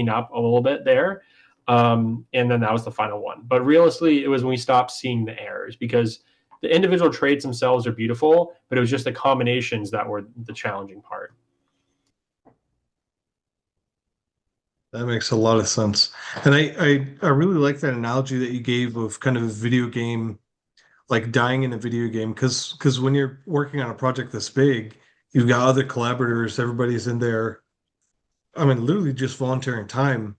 up a little bit there. And then that was the final one. But realistically, it was when we stopped seeing the errors, because the individual traits themselves are beautiful, but it was just the combinations that were the challenging part. That makes a lot of sense. And I really like that analogy that you gave of kind of a video game, like dying in a video game, because when you're working on a project this big, you've got other collaborators, everybody's in there. I mean, literally just volunteering time.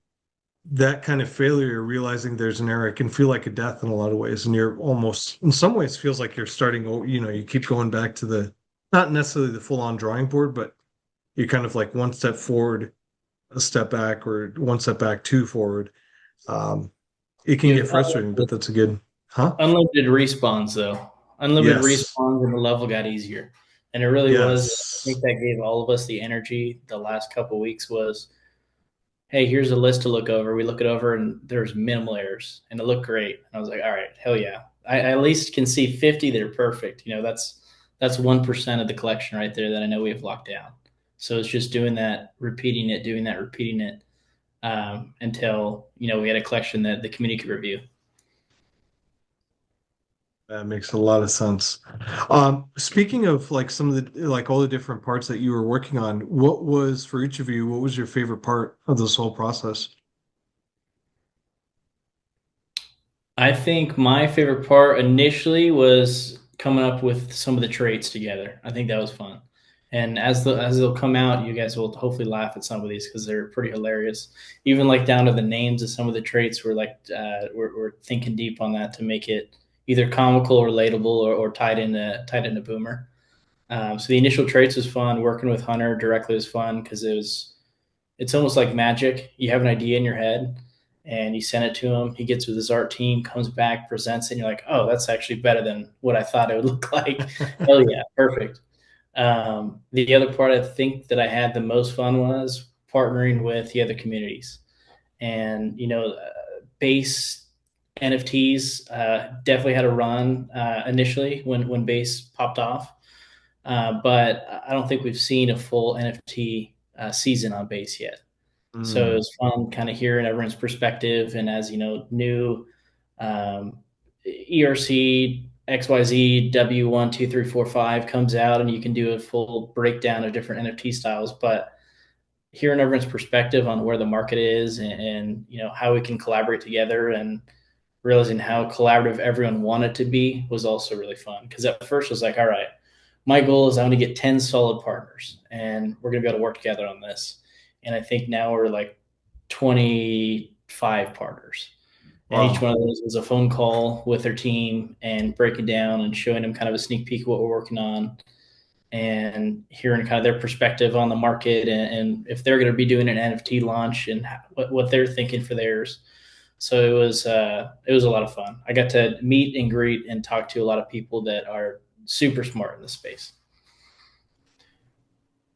That kind of failure, realizing there's an error, it can feel like a death in a lot of ways. And you're almost, in some ways, feels like you're starting, you keep going back to not necessarily the full on drawing board, but you're kind of like one step forward, a step back, or one step back, two forward. Um, it can You get have frustrating, but that's a good, huh? unlimited respawns though. Unlimited Yes. respawns and the level got easier. And it really was, I Yes. think that gave all of us the energy the last couple of weeks was, hey, here's a list to look over. We look it over and there's minimal errors and it looked great. And I was like, all right, hell yeah. I at least can see 50 that are perfect. That's 1% of the collection right there that I know we have locked down. So it's just doing that, repeating it, doing that, repeating it, until, we had a collection that the community could review. That makes a lot of sense. Speaking of like some of the like all the different parts that you were working on, what was for each of you, what was your favorite part of this whole process? I think my favorite part initially was coming up with some of the traits together. I think that was fun. And as they'll come out, you guys will hopefully laugh at some of these because they're pretty hilarious. Even like down to the names of some of the traits, we're thinking deep on that to make it either comical or relatable or tied into Boomer. So the initial traits was fun. Working with Hunter directly was fun because it's almost like magic. You have an idea in your head and you send it to him. He gets with his art team, comes back, presents it, and you're like, oh, that's actually better than what I thought it would look like. Hell yeah, perfect. The other part I think that I had the most fun was partnering with the other communities. And, base NFTs definitely had a run initially when base popped off. But I don't think we've seen a full NFT season on base yet. So it Mm. was fun kind of hearing everyone's perspective. And as you know, new ERC XYZ W12345 comes out, and you can do a full breakdown of different NFT styles. But hearing everyone's perspective on where the market is and how we can collaborate together and realizing how collaborative everyone wanted to be was also really fun. Because at first I was like, all right, my goal is I want to get 10 solid partners and we're going to be able to work together on this. And I think now we're like 25 partners. And each Wow. one of those was a phone call with their team and breaking down and showing them kind of a sneak peek of what we're working on and hearing kind of their perspective on the market and if they're going to be doing an NFT launch and what they're thinking for theirs. So it was a lot of fun. I got to meet and greet and talk to a lot of people that are super smart in this space.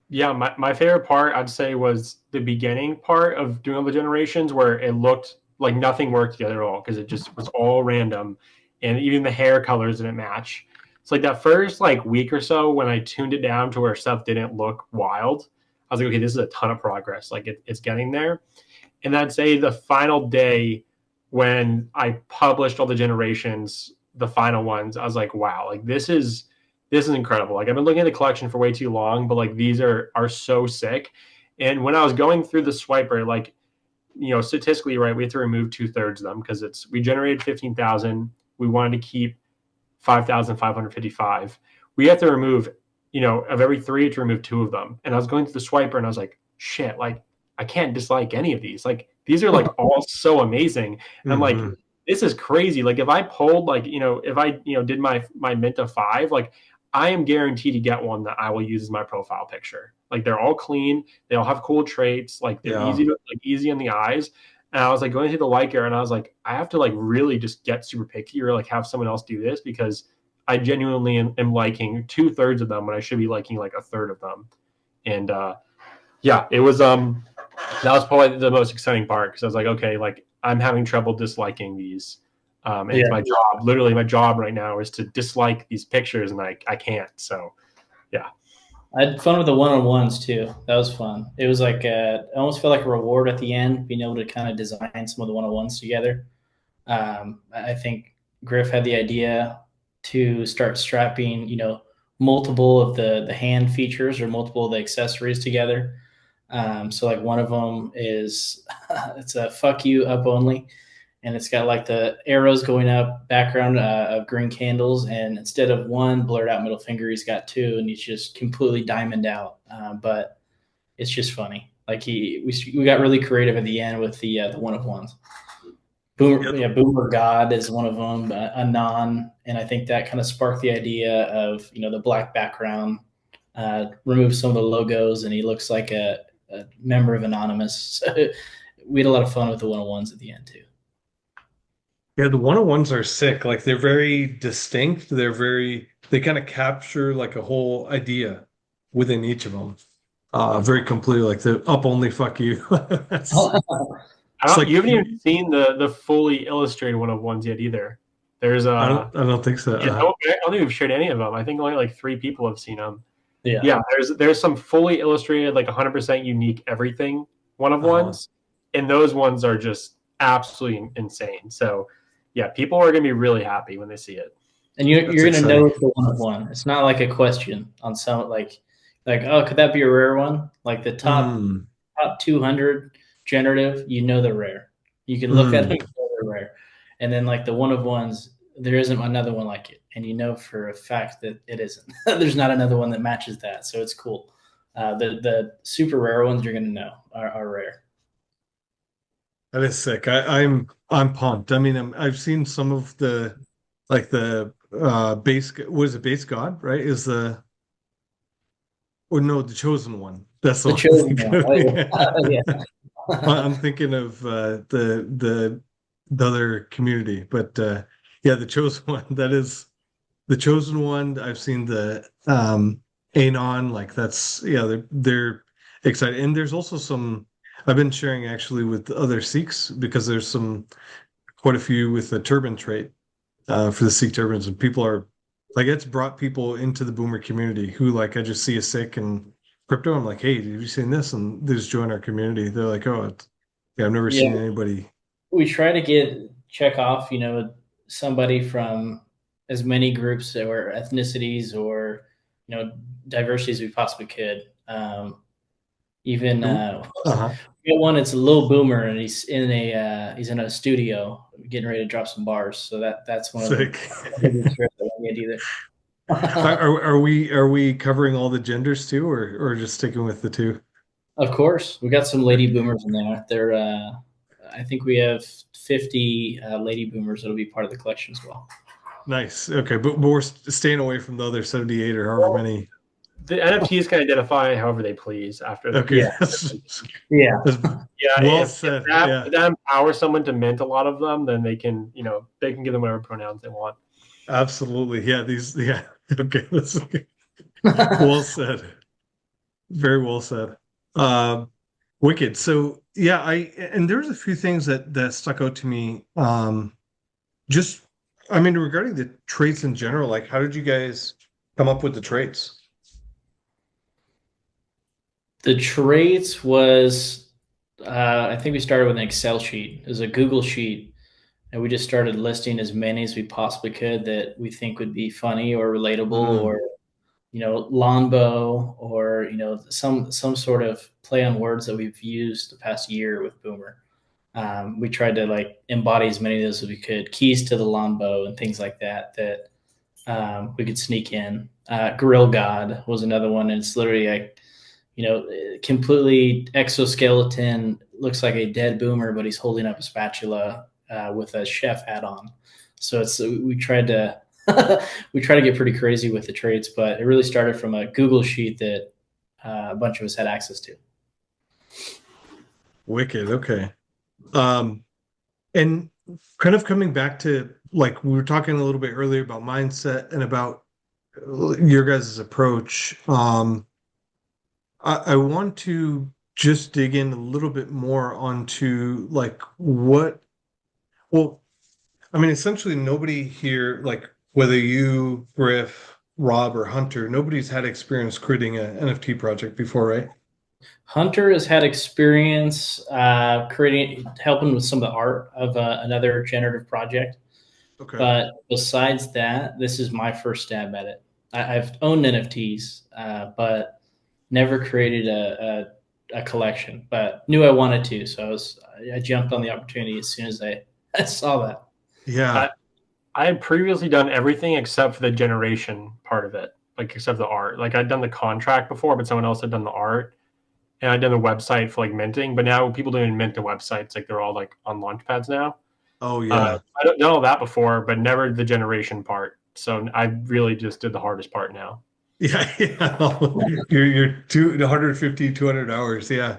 Yeah, my favorite part I'd say was the beginning part of doing all the generations, where it looked like nothing worked together at all because it just was all random, and even the hair colors didn't match. It's like that first like week or so when I tuned it down to where stuff didn't look wild. I was like, okay, this is a ton of progress. Like it's getting there. And I'd say the final day when I published all the generations, the final ones, I was like, wow, like this is this is incredible. Like I've been looking at the collection for way too long, but like these are so sick. And when I was going through the swiper, like, statistically, right, we have to remove 2/3 of them because we generated 15,000. We wanted to keep 5,555. We have to remove, of every three to remove two of them. And I was going through the swiper and I was like, shit, like I can't dislike any of these. Like these are like all so amazing. And I'm like, this is crazy. Like if I pulled like, if I, did my mint of 5, like I am guaranteed to get one that I will use as my profile picture. Like they're all clean. They all have cool traits. Like they're easy on the eyes. And I was like going through the liker and I was like, I have to like really just get super picky or like have someone else do this because I genuinely am liking 2/3 of them when I should be liking like 1/3 of them. And yeah, it was that was probably the most exciting part because I was like, okay, like I'm having trouble disliking these. And it's my job. Literally my job right now is to dislike these pictures and I can't. So yeah. I had fun with the one-on-ones too. That was fun. It was like I almost felt like a reward at the end, being able to kind of design some of the one-on-ones together. I think Grif had the idea to start strapping, multiple of the hand features or multiple of the accessories together. So like one of them is it's a fuck you up only. And it's got like the arrows going up, background of green candles, and instead of one blurred out middle finger, he's got two, and he's just completely diamond out. But it's just funny. Like we got really creative at the end with the one of ones. Boomer God is one of them, Anon, and I think that kind of sparked the idea of the black background, remove some of the logos, and he looks like a member of Anonymous. So we had a lot of fun with the one of ones at the end too. Yeah, the one-on-ones are sick. Like they're very distinct. They kind of capture like a whole idea within each of them. Very completely. Like the up only fuck you. You haven't even seen the fully illustrated one of ones yet either. There's I don't think so. I don't think we've shared any of them. I think only like 3 people have seen them. Yeah. Yeah. There's some fully illustrated, like 100% unique everything one of ones, and those ones are just absolutely insane. So yeah, people are going to be really happy when they see it. And you're going to know it's the one of one. It's not like a question on some like, oh, could that be a rare one? Like the top 200 generative, they're rare. You can look at them, they're rare. And then like the one of ones, there isn't another one like it. And for a fact that it isn't. There's not another one that matches that. So it's cool. The super rare ones you're going to know are rare. That is sick. I'm pumped. I mean, I've seen some of the base. Was it base god? Right? The chosen one. That's the chosen one. Yeah. I'm thinking of the other community, but yeah, the chosen one. That is the chosen one. I've seen the Anon. Like they're excited, and there's also some. I've been sharing actually with other Sikhs because there's quite a few with the turban trait for the Sikh turbans, and people are like, it's brought people into the Boomer community who like, I just see a Sikh and crypto. I'm like, hey, have you seen this? And they just join our community. They're like, oh, I've never seen anybody. We try to check off, somebody from as many groups or ethnicities or, diversities we possibly could. Even we got one. It's a little boomer, and he's in a studio getting ready to drop some bars. So that's one sick. Of the. Are we covering all the genders too, or just sticking with the 2? Of course, we got some lady boomers in there. They're I think we have 50 lady boomers that'll be part of the collection as well. Nice. Okay, but we're staying away from the other 78 or however many. The NFTs can identify however they please after the Well said. If that empowers someone to mint a lot of them, then they can give them whatever pronouns they want. Absolutely. Yeah, okay. Well said. Very well said. Wicked. So yeah, and there's a few things that stuck out to me. Regarding the traits in general, like how did you guys come up with the traits? The traits was, I think we started with an Excel sheet. It was a Google sheet, and we just started listing as many as we possibly could that we think would be funny or relatable or Lawnbow, or some sort of play on words that we've used the past year with Boomer. We tried to like embody as many of those as we could. Keys to the Lawnbow and things like that we could sneak in. Grill God was another one, and it's literally like completely exoskeleton, looks like a dead Boomer, but he's holding up a spatula with a chef hat on. So we tried to we try to get pretty crazy with the traits, but it really started from a Google sheet that a bunch of us had access to. Wicked. Okay. And kind of coming back to, like, we were talking a little bit earlier about mindset and about your guys' approach. I want to just dig in a little bit more onto like well, I mean, essentially nobody here, like whether you, Grif, Rob, or Hunter, nobody's had experience creating an NFT project before, right? Hunter has had experience helping with some of the art of another generative project. Okay. But besides that, this is my first stab at it. I've owned NFTs, but never created a collection, but knew I wanted to. So I jumped on the opportunity as soon as I saw that. Yeah. I had previously done everything except for the generation part of it, like except the art. Like I'd done the contract before, but someone else had done the art. And I'd done the website for like minting, but now people don't even mint the websites. Like they're all like on launch pads now. Oh yeah. I've done all that before, but never the generation part. So I really just did the hardest part now. Yeah, yeah. You're 150, 200 hours. Yeah.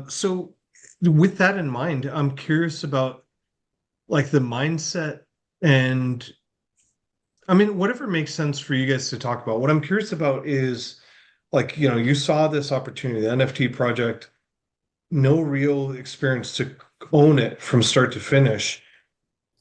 So with that in mind, I'm curious about like the mindset, and I mean, whatever makes sense for you guys to talk about. What I'm curious about is like, you saw this opportunity, the NFT project, no real experience to own it from start to finish.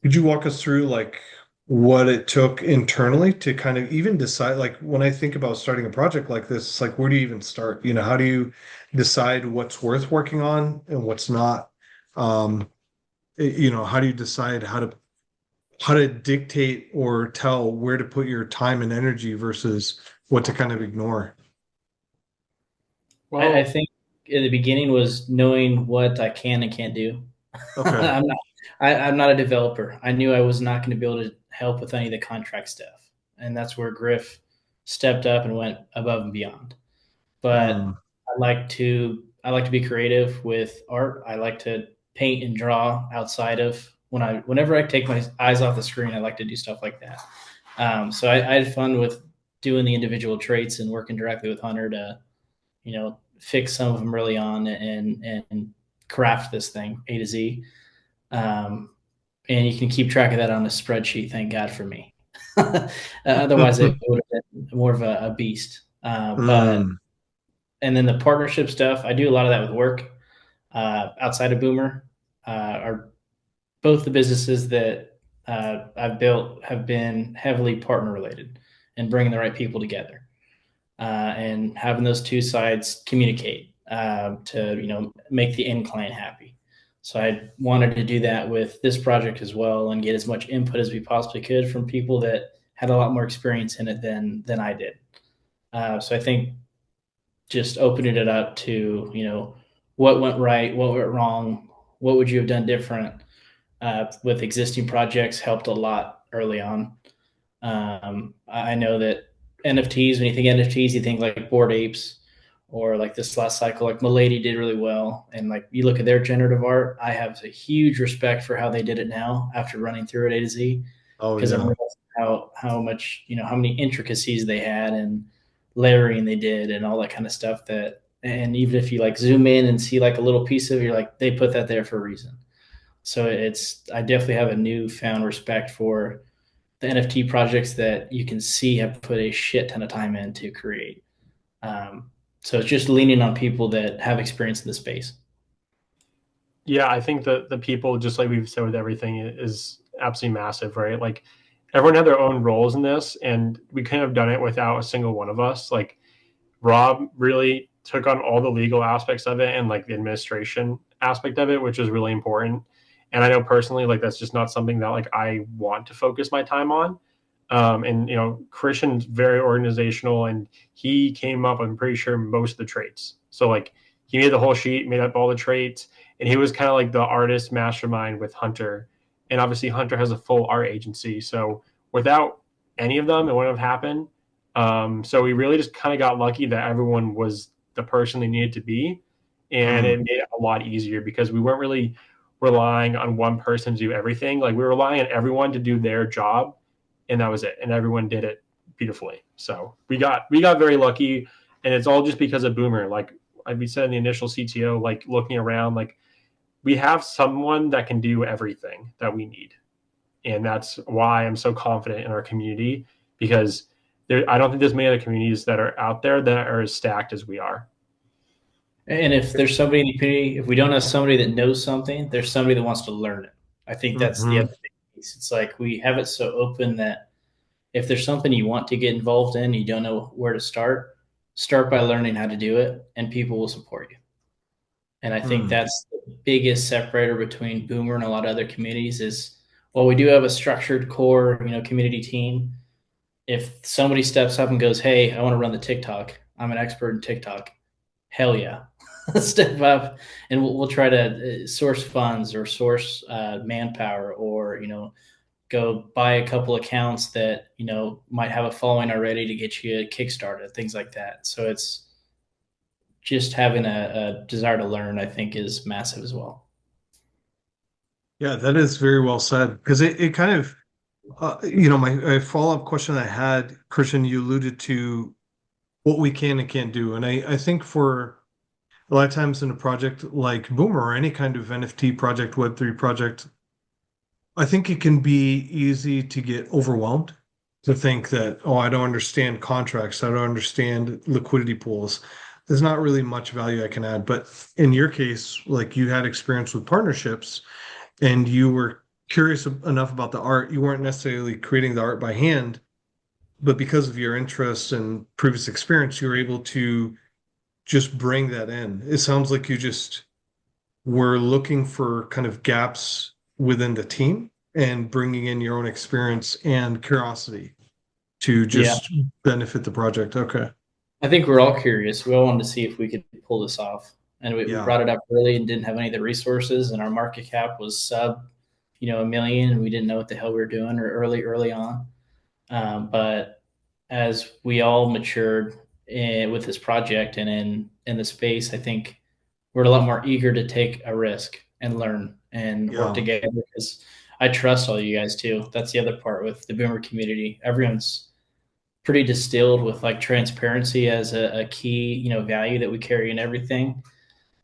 Could you walk us through like what it took internally to kind of even decide, like when I think about starting a project like this, it's like where do you even start? How do you decide what's worth working on and what's not? How do you decide how to dictate or tell where to put your time and energy versus what to kind of ignore? Well, I think in the beginning was knowing what I can and can't do. Okay. I'm not a developer. I knew I was not going to be able to help with any of the contract stuff, and that's where Grif stepped up and went above and beyond. But I like to be creative with art. I like to paint and draw outside of whenever I take my eyes off the screen. I like to do stuff like that. So I had fun with doing the individual traits and working directly with Hunter to fix some of them early on and craft this thing A to Z. And you can keep track of that on a spreadsheet. Thank God for me. Otherwise, it would have been more of a beast. And then the partnership stuff, I do a lot of that with work outside of Boomer. Are both the businesses that I've built have been heavily partner related and bringing the right people together and having those two sides communicate to make the end client happy. So I wanted to do that with this project as well and get as much input as we possibly could from people that had a lot more experience in it than I did. So I think just opening it up to what went right, what went wrong, what would you have done different with existing projects helped a lot early on. I know that NFTs, when you think NFTs, you think like Bored Apes or like this last cycle, like Milady did really well. And like you look at their generative art, I have a huge respect for how they did it now after running through it A to Z. Oh Because I'm how much, how many intricacies they had and layering they did and all that kind of stuff and even if you like zoom in and see like a little piece of it, you're like, they put that there for a reason. So I definitely have a newfound respect for the NFT projects that you can see have put a shit ton of time in to create. So it's just leaning on people that have experience in the space. Yeah, I think the people, just like we've said with everything, is absolutely massive, right? Like everyone had their own roles in this, and we couldn't have done it without a single one of us. Like Rob really took on all the legal aspects of it and like the administration aspect of it, which is really important. And I know personally, like that's just not something that like I want to focus my time on. And Christian's very organizational, and he came up, I'm pretty sure, most of the traits. So like he made the whole sheet, made up all the traits, and he was kind of like the artist mastermind with Hunter. And obviously Hunter has a full art agency. So without any of them, it wouldn't have happened. So we really just kind of got lucky that everyone was the person they needed to be. And it made it a lot easier because we weren't really relying on one person to do everything. Like we were relying on everyone to do their job, and that was it. And everyone did it beautifully. So we got very lucky, and it's all just because of Boomer. Like we said in the initial CTO, like looking around, like we have someone that can do everything that we need. And that's why I'm so confident in our community, because I don't think there's many other communities that are out there that are as stacked as we are. And if there's somebody in the community, if we don't have somebody that knows something, there's somebody that wants to learn it. I think that's the other big piece. It's like we have it so open that if there's something you want to get involved in, you don't know where to start by learning how to do it, and people will support you. And I think that's the biggest separator between Boomer and a lot of other communities is, while we do have a structured core, community team, if somebody steps up and goes, hey, I want to run the TikTok, I'm an expert in TikTok, hell yeah. Step up, and we'll try to source funds or source manpower, or go buy a couple accounts that might have a following already to get you kickstarted, things like that. So it's just having a desire to learn, I think, is massive as well. Yeah, that is very well said, because it kind of my follow-up question I had, Christian, you alluded to what we can and can't do, and I think for a lot of times in a project like Boomer or any kind of NFT project, Web3 project, I think it can be easy to get overwhelmed, to think that, oh, I don't understand contracts, I don't understand liquidity pools. There's not really much value I can add. But in your case, like you had experience with partnerships and you were curious enough about the art, you weren't necessarily creating the art by hand, but because of your interest and previous experience, you were able to just bring that in. It sounds like you just were looking for kind of gaps within the team and bringing in your own experience and curiosity to just benefit the project. Okay. I think we're all curious. We all wanted to see if we could pull this off. And we brought it up early and didn't have any of the resources, and our market cap was sub, $1 million, and we didn't know what the hell we were doing, or early on. But as we all matured with this project and in the space, I think we're a lot more eager to take a risk and learn and work together, because I trust all you guys too. That's the other part with the Boomer community. Everyone's pretty distilled with like transparency as a key, value that we carry in everything.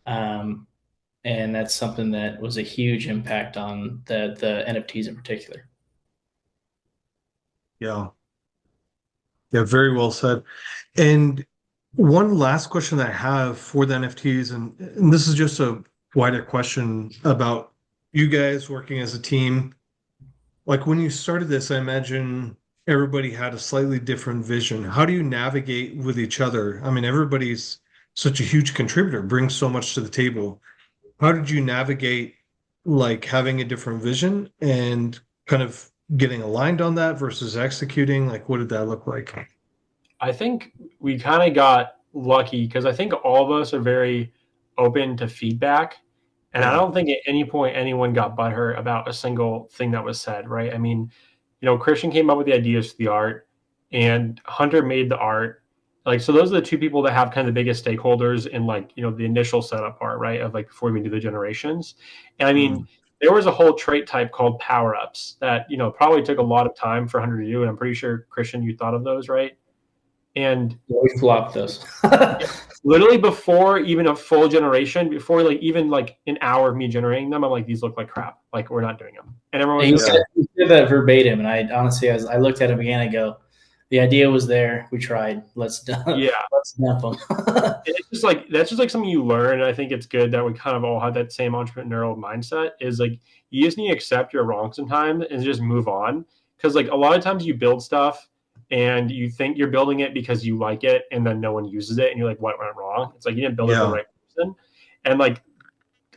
And that's something that was a huge impact on the NFTs in particular. Yeah. Yeah, very well said. And one last question that I have for the NFTs, and this is just a wider question about you guys working as a team. Like when you started this, I imagine everybody had a slightly different vision. How do you navigate with each other? I mean, everybody's such a huge contributor, brings so much to the table. How did you navigate like having a different vision and kind of getting aligned on that versus executing? Like, what did that look like? I think we kind of got lucky because I think all of us are very open to feedback. And I don't think at any point anyone got butthurt about a single thing that was said, right? I mean, Christian came up with the ideas for the art, and Hunter made the art. Like, so those are the two people that have kind of the biggest stakeholders in like, the initial setup part, right? Of like before we do the generations. And I mean, there was a whole trait type called power ups that, probably took a lot of time for Hunter to do. And I'm pretty sure, Christian, you thought of those, right? And we flopped those. Literally before even a full generation, before like even like an hour of me generating them, I'm like, these look like crap. Like, we're not doing them. And everyone he said that verbatim. And I honestly, I looked at him again, I go, the idea was there. We tried. Let's dump them. It's just like, that's just like something you learn. And I think it's good that we kind of all have that same entrepreneurial mindset, is like, you just need to accept you're wrong sometimes and just move on. Cause like a lot of times you build stuff and you think you're building it because you like it, and then no one uses it, and you're like, what went wrong? It's like you didn't build it for the right person. And like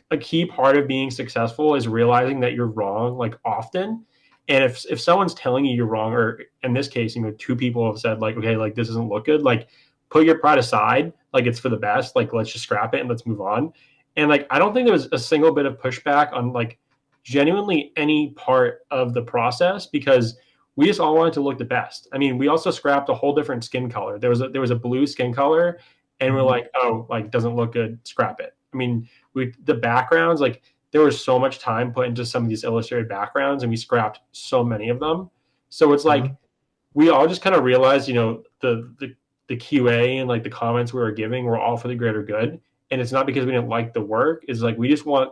a key part of being successful is realizing that you're wrong, like often, And if someone's telling you you're wrong, or in this case, two people have said like, okay, like this doesn't look good, like put your pride aside, like it's for the best, like let's just scrap it and let's move on. And like I don't think there was a single bit of pushback on like genuinely any part of the process, because we just all wanted to look the best. I mean, we also scrapped a whole different skin color. There was a blue skin color, and we're like, oh, like doesn't look good, scrap it. I mean, the backgrounds, like there was so much time put into some of these illustrated backgrounds, and we scrapped so many of them. So it's like we all just kind of realized, the QA and like the comments we were giving were all for the greater good. And it's not because we didn't like the work. It's like we just want,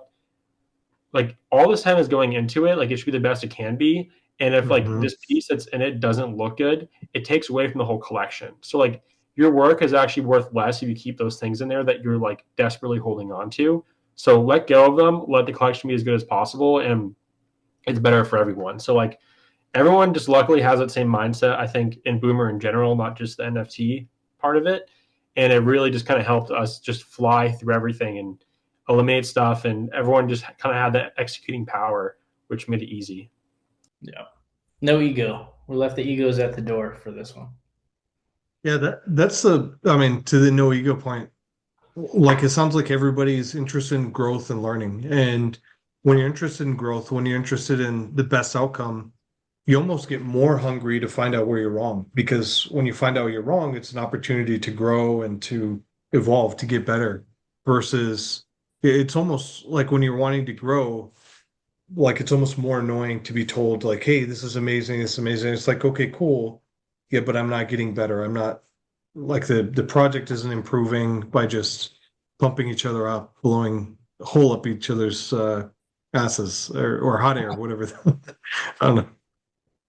like, all this time is going into it, like it should be the best it can be. And if like this piece that's in it doesn't look good, it takes away from the whole collection. So like your work is actually worth less if you keep those things in there that you're like desperately holding on to. So let go of them, let the collection be as good as possible, and it's better for everyone. So like everyone just luckily has that same mindset, I think, in Boomer in general, not just the NFT part of it. And it really just kind of helped us just fly through everything and eliminate stuff. And everyone just kind of had that executing power, which made it easy. Yeah. No ego. We left the egos at the door for this one. Yeah, that's to the no ego point. Like it sounds like everybody's interested in growth and learning. And when you're interested in growth, when you're interested in the best outcome, you almost get more hungry to find out where you're wrong. Because when you find out you're wrong, it's an opportunity to grow and to evolve, to get better. Versus it's almost like when you're wanting to grow, like it's almost more annoying to be told like, hey, this is amazing, it's amazing. It's like, okay, cool. Yeah, but I'm not getting better. I'm not, like, the project isn't improving by just pumping each other up, blowing a hole up each other's asses or hot air, whatever. I don't know.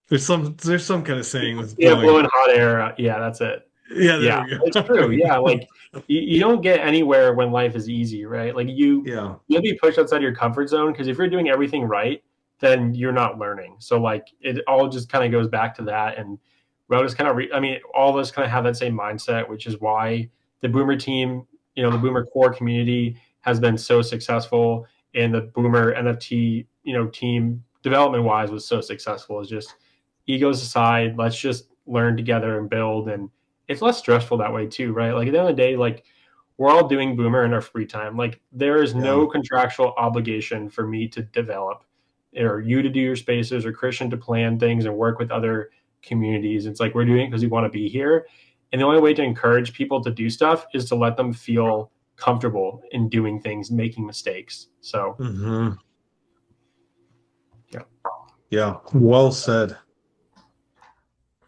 There's some kind of saying with blowing hot air. Yeah, that's it. Yeah, there we go. It's true. Yeah, like you don't get anywhere when life is easy, right? Like you'll be pushed outside your comfort zone, because if you're doing everything right, then you're not learning. So like it all just kind of goes back to that. And we'll just kind of all of us kind of have that same mindset, which is why the Boomer team, the Boomer core community has been so successful, and the Boomer NFT, team development wise was so successful. Is just egos aside, let's just learn together and build. And it's less stressful that way too, right? Like at the end of the day, like we're all doing Boomer in our free time. Like there is no contractual obligation for me to develop, or you to do your spaces, or Christian to plan things and work with other communities. It's like we're doing it because we want to be here. And the only way to encourage people to do stuff is to let them feel comfortable in doing things, making mistakes. So yeah. Well said.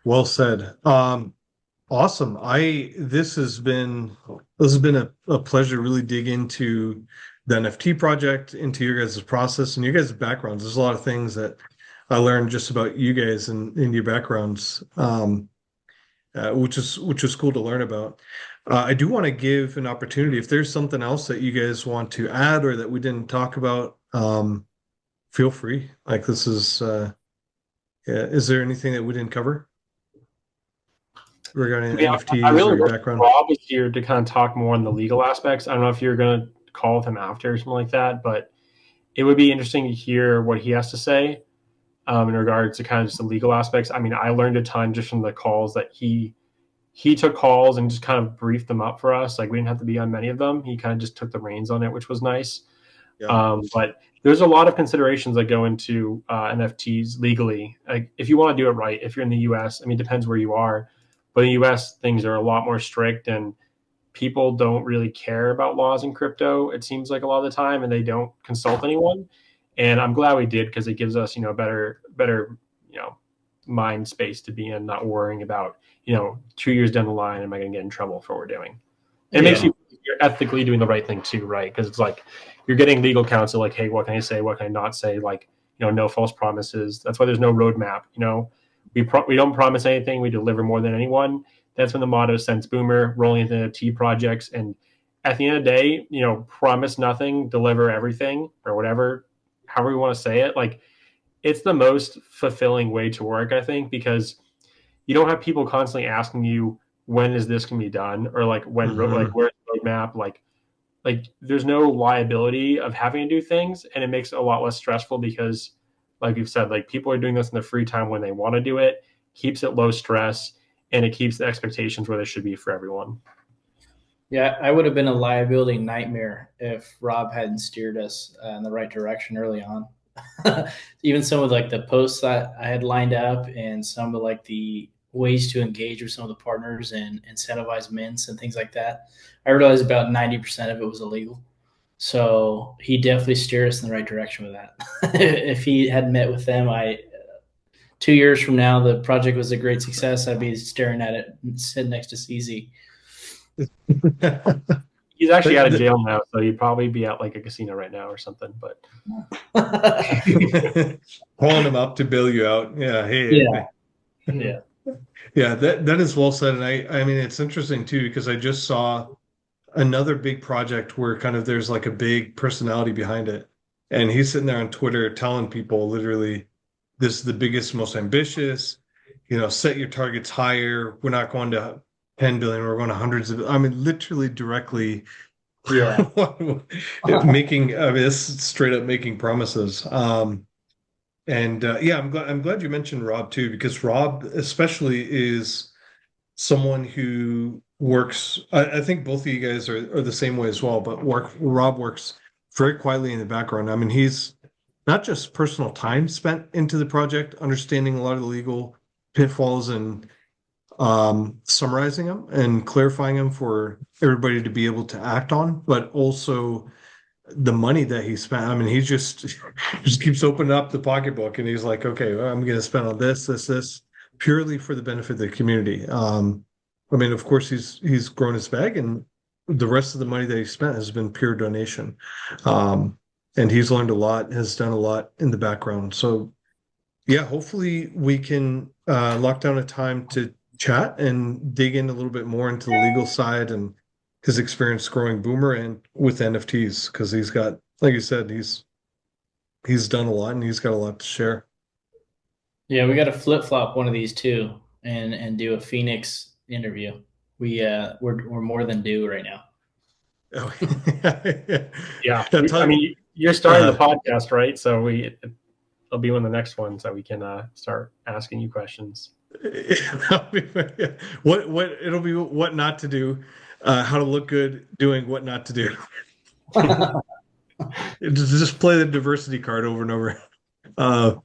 Well said. Awesome. This has been a pleasure to really dig into the NFT project, into your guys' process and your guys' backgrounds. There's a lot of things that I learned just about you guys and your backgrounds, which is cool to learn about. I do want to give an opportunity, if there's something else that you guys want to add or that we didn't talk about, feel free. Like this is there anything that we didn't cover regarding NFTs I really or your background? Rob was here to kind of talk more on the legal aspects. I don't know if you're going to call with him after or something like that, but it would be interesting to hear what he has to say in regards to kind of just the legal aspects. I mean, I learned a ton just from the calls that he took calls and just kind of briefed them up for us. Like we didn't have to be on many of them. He kind of just took the reins on it, which was nice. Yeah. But there's a lot of considerations that go into NFTs legally. Like if you want to do it right, if you're in the US, I mean, it depends where you are, but in the US, things are a lot more strict, and people don't really care about laws in crypto, it seems like a lot of the time, and they don't consult anyone. And I'm glad we did, because it gives us, better, mind space to be in, not worrying about, 2 years down the line, am I going to get in trouble for what we're doing? It makes you're ethically doing the right thing too, right? Because it's like you're getting legal counsel, like, hey, what can I say? What can I not say? Like, no false promises. That's why there's no roadmap. We don't promise anything. We deliver more than anyone. That's been the motto since Boomer, rolling into NFT projects. And at the end of the day, promise nothing, deliver everything, or whatever, however you want to say it. Like, it's the most fulfilling way to work, I think, because you don't have people constantly asking you, when is this going to be done? Or like, when, like, where's the roadmap? Like there's no liability of having to do things, and it makes it a lot less stressful, because like you've said, like people are doing this in their free time when they want to do it, keeps it low stress, and it keeps the expectations where they should be for everyone. Yeah, I would have been a liability nightmare if Rob hadn't steered us in the right direction early on. Even some of like the posts that I had lined up and some of like the ways to engage with some of the partners and incentivize mints and things like that. I realized about 90% of it was illegal. So he definitely steered us in the right direction with that. If he had met with them, 2 years from now, the project was a great success. I'd be staring at it, sitting next to CZ. He's actually out of jail now, so he'd probably be at like a casino right now or something. But Calling him up to bail you out. Yeah. Hey. Yeah. Yeah. Yeah, that is well said. And I mean, it's interesting too, because I just saw another big project where kind of there's like a big personality behind it. And he's sitting there on Twitter telling people literally, this is the biggest, most ambitious, set your targets higher. We're not going to 10 billion, we're going to hundreds of, I mean, literally directly Yeah. making, I mean, it's straight up making promises. And yeah, I'm glad you mentioned Rob too, because Rob especially is someone who works. I think both of you guys are the same way as well, but Rob works very quietly in the background. I mean, he's not just personal time spent into the project, understanding a lot of the legal pitfalls and summarizing them and clarifying them for everybody to be able to act on, but also the money that he spent. I mean, he just keeps opening up the pocketbook and he's like, okay, well, I'm going to spend on this purely for the benefit of the community. I mean, of course, he's grown his bag, and the rest of the money that he spent has been pure donation. And he's learned a lot, has done a lot in the background. So yeah, hopefully we can lock down a time to chat and dig in a little bit more into the legal side and his experience growing Boomer and with NFTs, because he's got, like you said, he's done a lot and he's got a lot to share. Yeah, we got to flip flop one of these too, and do a Phoenix interview. We're more than due right now. Oh, yeah, That's I mean, you're starting the podcast, right? So it'll be one of the next ones that we can start asking you questions. What it'll be what not to do, how to look good doing what not to do. Just play the diversity card over and over. But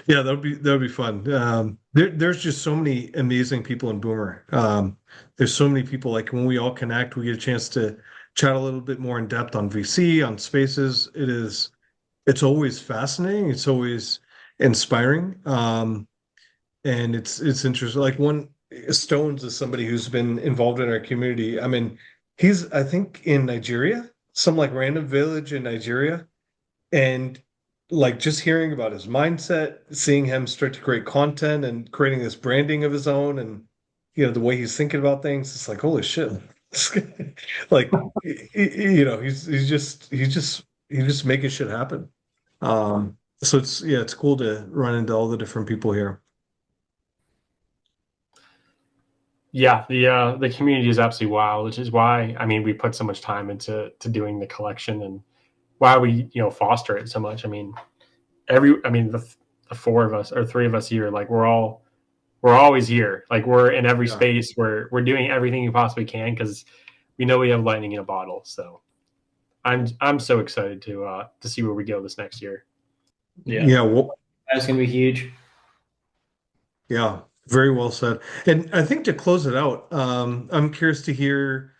yeah, that'll be fun. There's just so many amazing people in Boomer. There's so many people, like when we all connect, we get a chance to chat a little bit more in depth on VC, on spaces. It's always fascinating. It's always inspiring. And it's interesting. Like Stones is somebody who's been involved in our community. I mean, he's, I think, in Nigeria, some like random village in Nigeria. And like just hearing about his mindset, seeing him start to create content and creating this branding of his own, and the way he's thinking about things, it's like, holy shit. Like he's just making shit happen. So it's cool to run into all the different people here. Yeah, the community is absolutely wild, which is why, I mean, we put so much time into doing the collection, and why we foster it so much. I mean, the four of us or three of us here, like we're always here. Like we're in every space. We're doing everything you possibly can because we know we have lightning in a bottle. So I'm so excited to see where we go this next year. Yeah, well, That's gonna be huge. Yeah, very well said. And I think to close it out, I'm curious to hear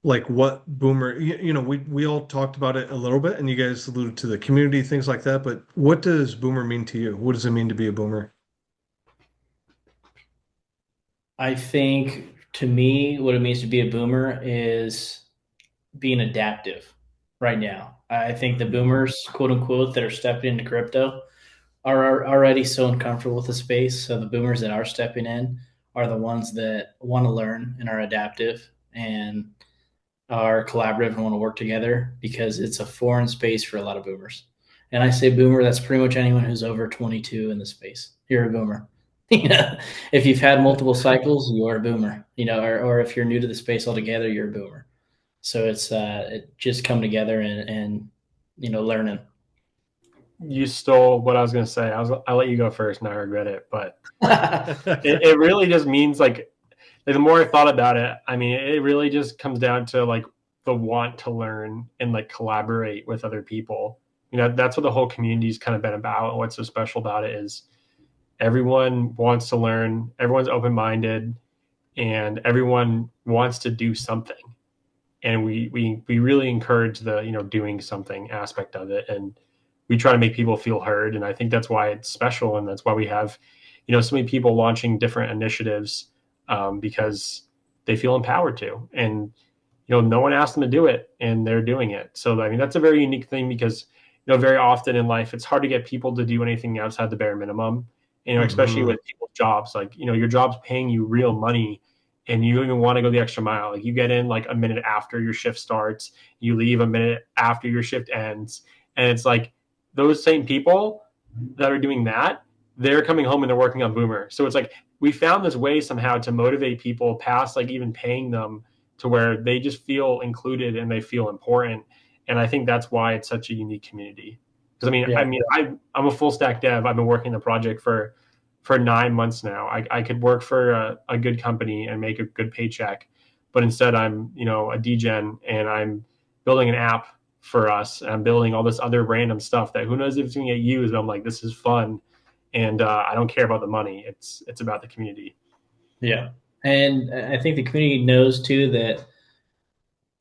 like what Boomer, we all talked about it a little bit, and you guys alluded to the community, things like that, but what does Boomer mean to you? What does it mean to be a Boomer? I think to me, what it means to be a boomer is being adaptive right now. I think the boomers, quote unquote, that are stepping into crypto are already so uncomfortable with the space. So the boomers that are stepping in are the ones that want to learn and are adaptive and are collaborative and want to work together, because it's a foreign space for a lot of boomers. And I say boomer, that's pretty much anyone who's over 22 in the space. You're a boomer. If you've had multiple cycles, you're a boomer. Or if you're new to the space altogether, you're a boomer. So it's it just come together and learning. you stole what I was going to say. I'll let you go first, and I regret it. But it really just means like the more I thought about it, I mean, it really just comes down to like the want to learn and like collaborate with other people. You know, that's what the whole community's kind of been about. And what's so special about it is everyone wants to learn, everyone's open minded, and everyone wants to do something. And we really encourage the, you know, doing something aspect of it, and we try to make people feel heard. And I think that's why it's special, and that's why we have, you know, so many people launching different initiatives, because they feel empowered to, and you know, no one asked them to do it and they're doing it. So I mean, that's a very unique thing, because you know, very often in life it's hard to get people to do anything outside the bare minimum, you know, especially Mhm. with people's jobs. Like, you know, your job's paying you real money, and you even want to go the extra mile. Like, you get in like a minute after your shift starts, you leave a minute after your shift ends, and it's like those same people that are doing that, they're coming home and they're working on Boomer. So it's like we found this way somehow to motivate people past like even paying them, to where they just feel included and they feel important. And I think that's why it's such a unique community. Because Yeah. I'm a full stack dev. I've been working the project for 9 months now. I could work for a good company and make a good paycheck, but instead I'm, you know, a degen, and I'm building an app for us. And I'm building all this other random stuff that who knows if it's going to get used. But I'm like, this is fun, and I don't care about the money. It's about the community. Yeah. And I think the community knows too that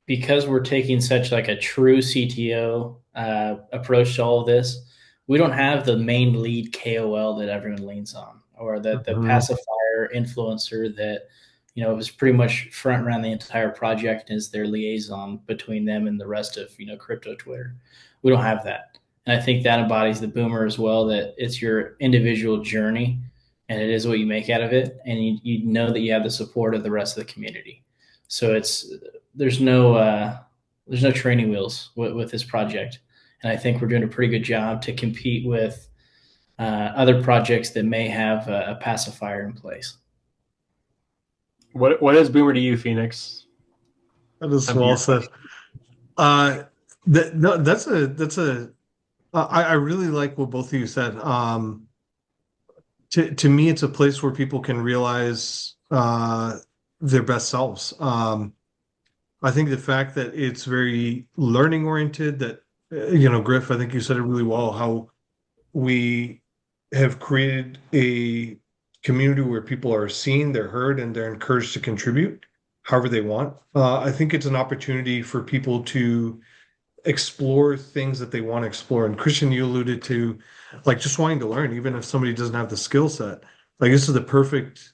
because we're taking such like a true CTO approach to all of this, we don't have the main lead KOL that everyone leans on, or the Mhm. pacifier influencer that, you know, is pretty much front run the entire project and is their liaison between them and the rest of, you know, crypto Twitter. We don't have that, and I think that embodies the Boomer as well. That it's your individual journey, and it is what you make out of it, and you know that you have the support of the rest of the community. So it's there's no there's no training wheels with this project, and I think we're doing a pretty good job to compete with other projects that may have a pacifier in place. What is Boomer to you, Phoenix? That is Time for well your said. Uh, no, I really like what both of you said. To me, it's a place where people can realize their best selves. I think the fact that it's very learning oriented, that you know, Griff, I think you said it really well, how we have created a community where people are seen, they're heard, and they're encouraged to contribute however they want. I think it's an opportunity for people to explore things that they want to explore. And Christian, you alluded to like just wanting to learn, even if somebody doesn't have the skill set. Like this is the perfect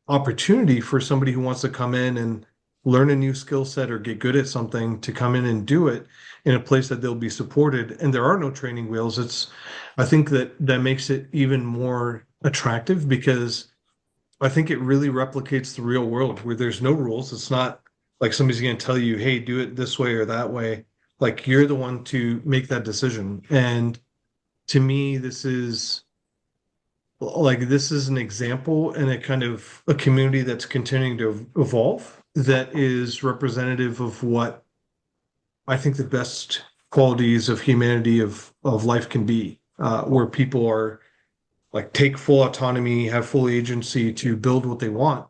opportunity for somebody who wants to come in and learn a new skill set or get good at something to come in and do it in a place that they'll be supported. And there are no training wheels. I think that makes it even more attractive because I think it really replicates the real world where there's no rules. It's not like somebody's going to tell you, hey, do it this way or that way. Like you're the one to make that decision. And to me, this is an example and a kind of a community that's continuing to evolve that is representative of what I think the best qualities of humanity of life can be, where people are like take full autonomy, have full agency to build what they want.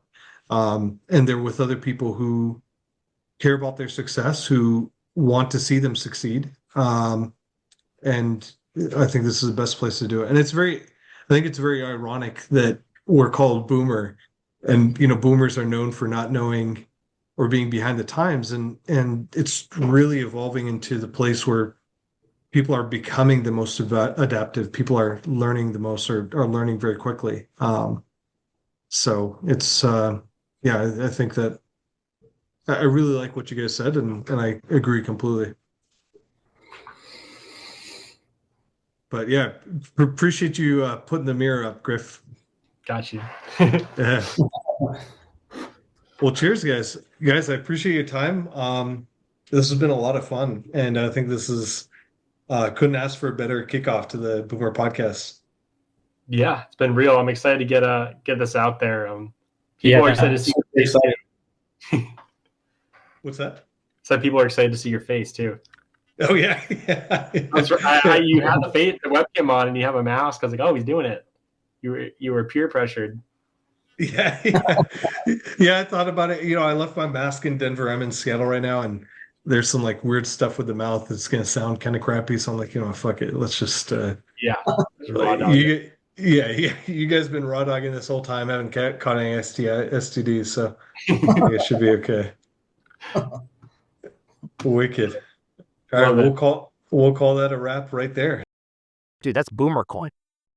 And they're with other people who care about their success, who want to see them succeed. And I think this is the best place to do it. And I think it's very ironic that we're called boomer, and you know, boomers are known for not knowing or being behind the times, and it's really evolving into the place where people are becoming the most adaptive. People are learning the most, or are learning very quickly. So it's yeah, I think that I really like what you guys said, and I agree completely. But yeah, appreciate you putting the mirror up, Griff. Got you. Yeah. Well, cheers, guys. Guys, I appreciate your time. This has been a lot of fun, and I think this is couldn't ask for a better kickoff to the Boomer podcast. Yeah, it's been real. I'm excited to get this out there. People are excited Yeah, to see super your face excited. too. What's that? So people are excited to see your face too. Oh yeah, yeah. You had the webcam on and you have a mask. I was like, oh, he's doing it. You were peer pressured. Yeah, yeah. I thought about it. I left my mask in Denver. I'm in Seattle right now, and there's some like weird stuff with the mouth that's gonna sound kind of crappy. So I'm like, fuck it. Let's just Yeah. yeah. You guys been raw dogging this whole time, haven't caught any STDs, so it should be okay. Wicked. All right, we'll call that a wrap right there. Dude, that's boomer coin.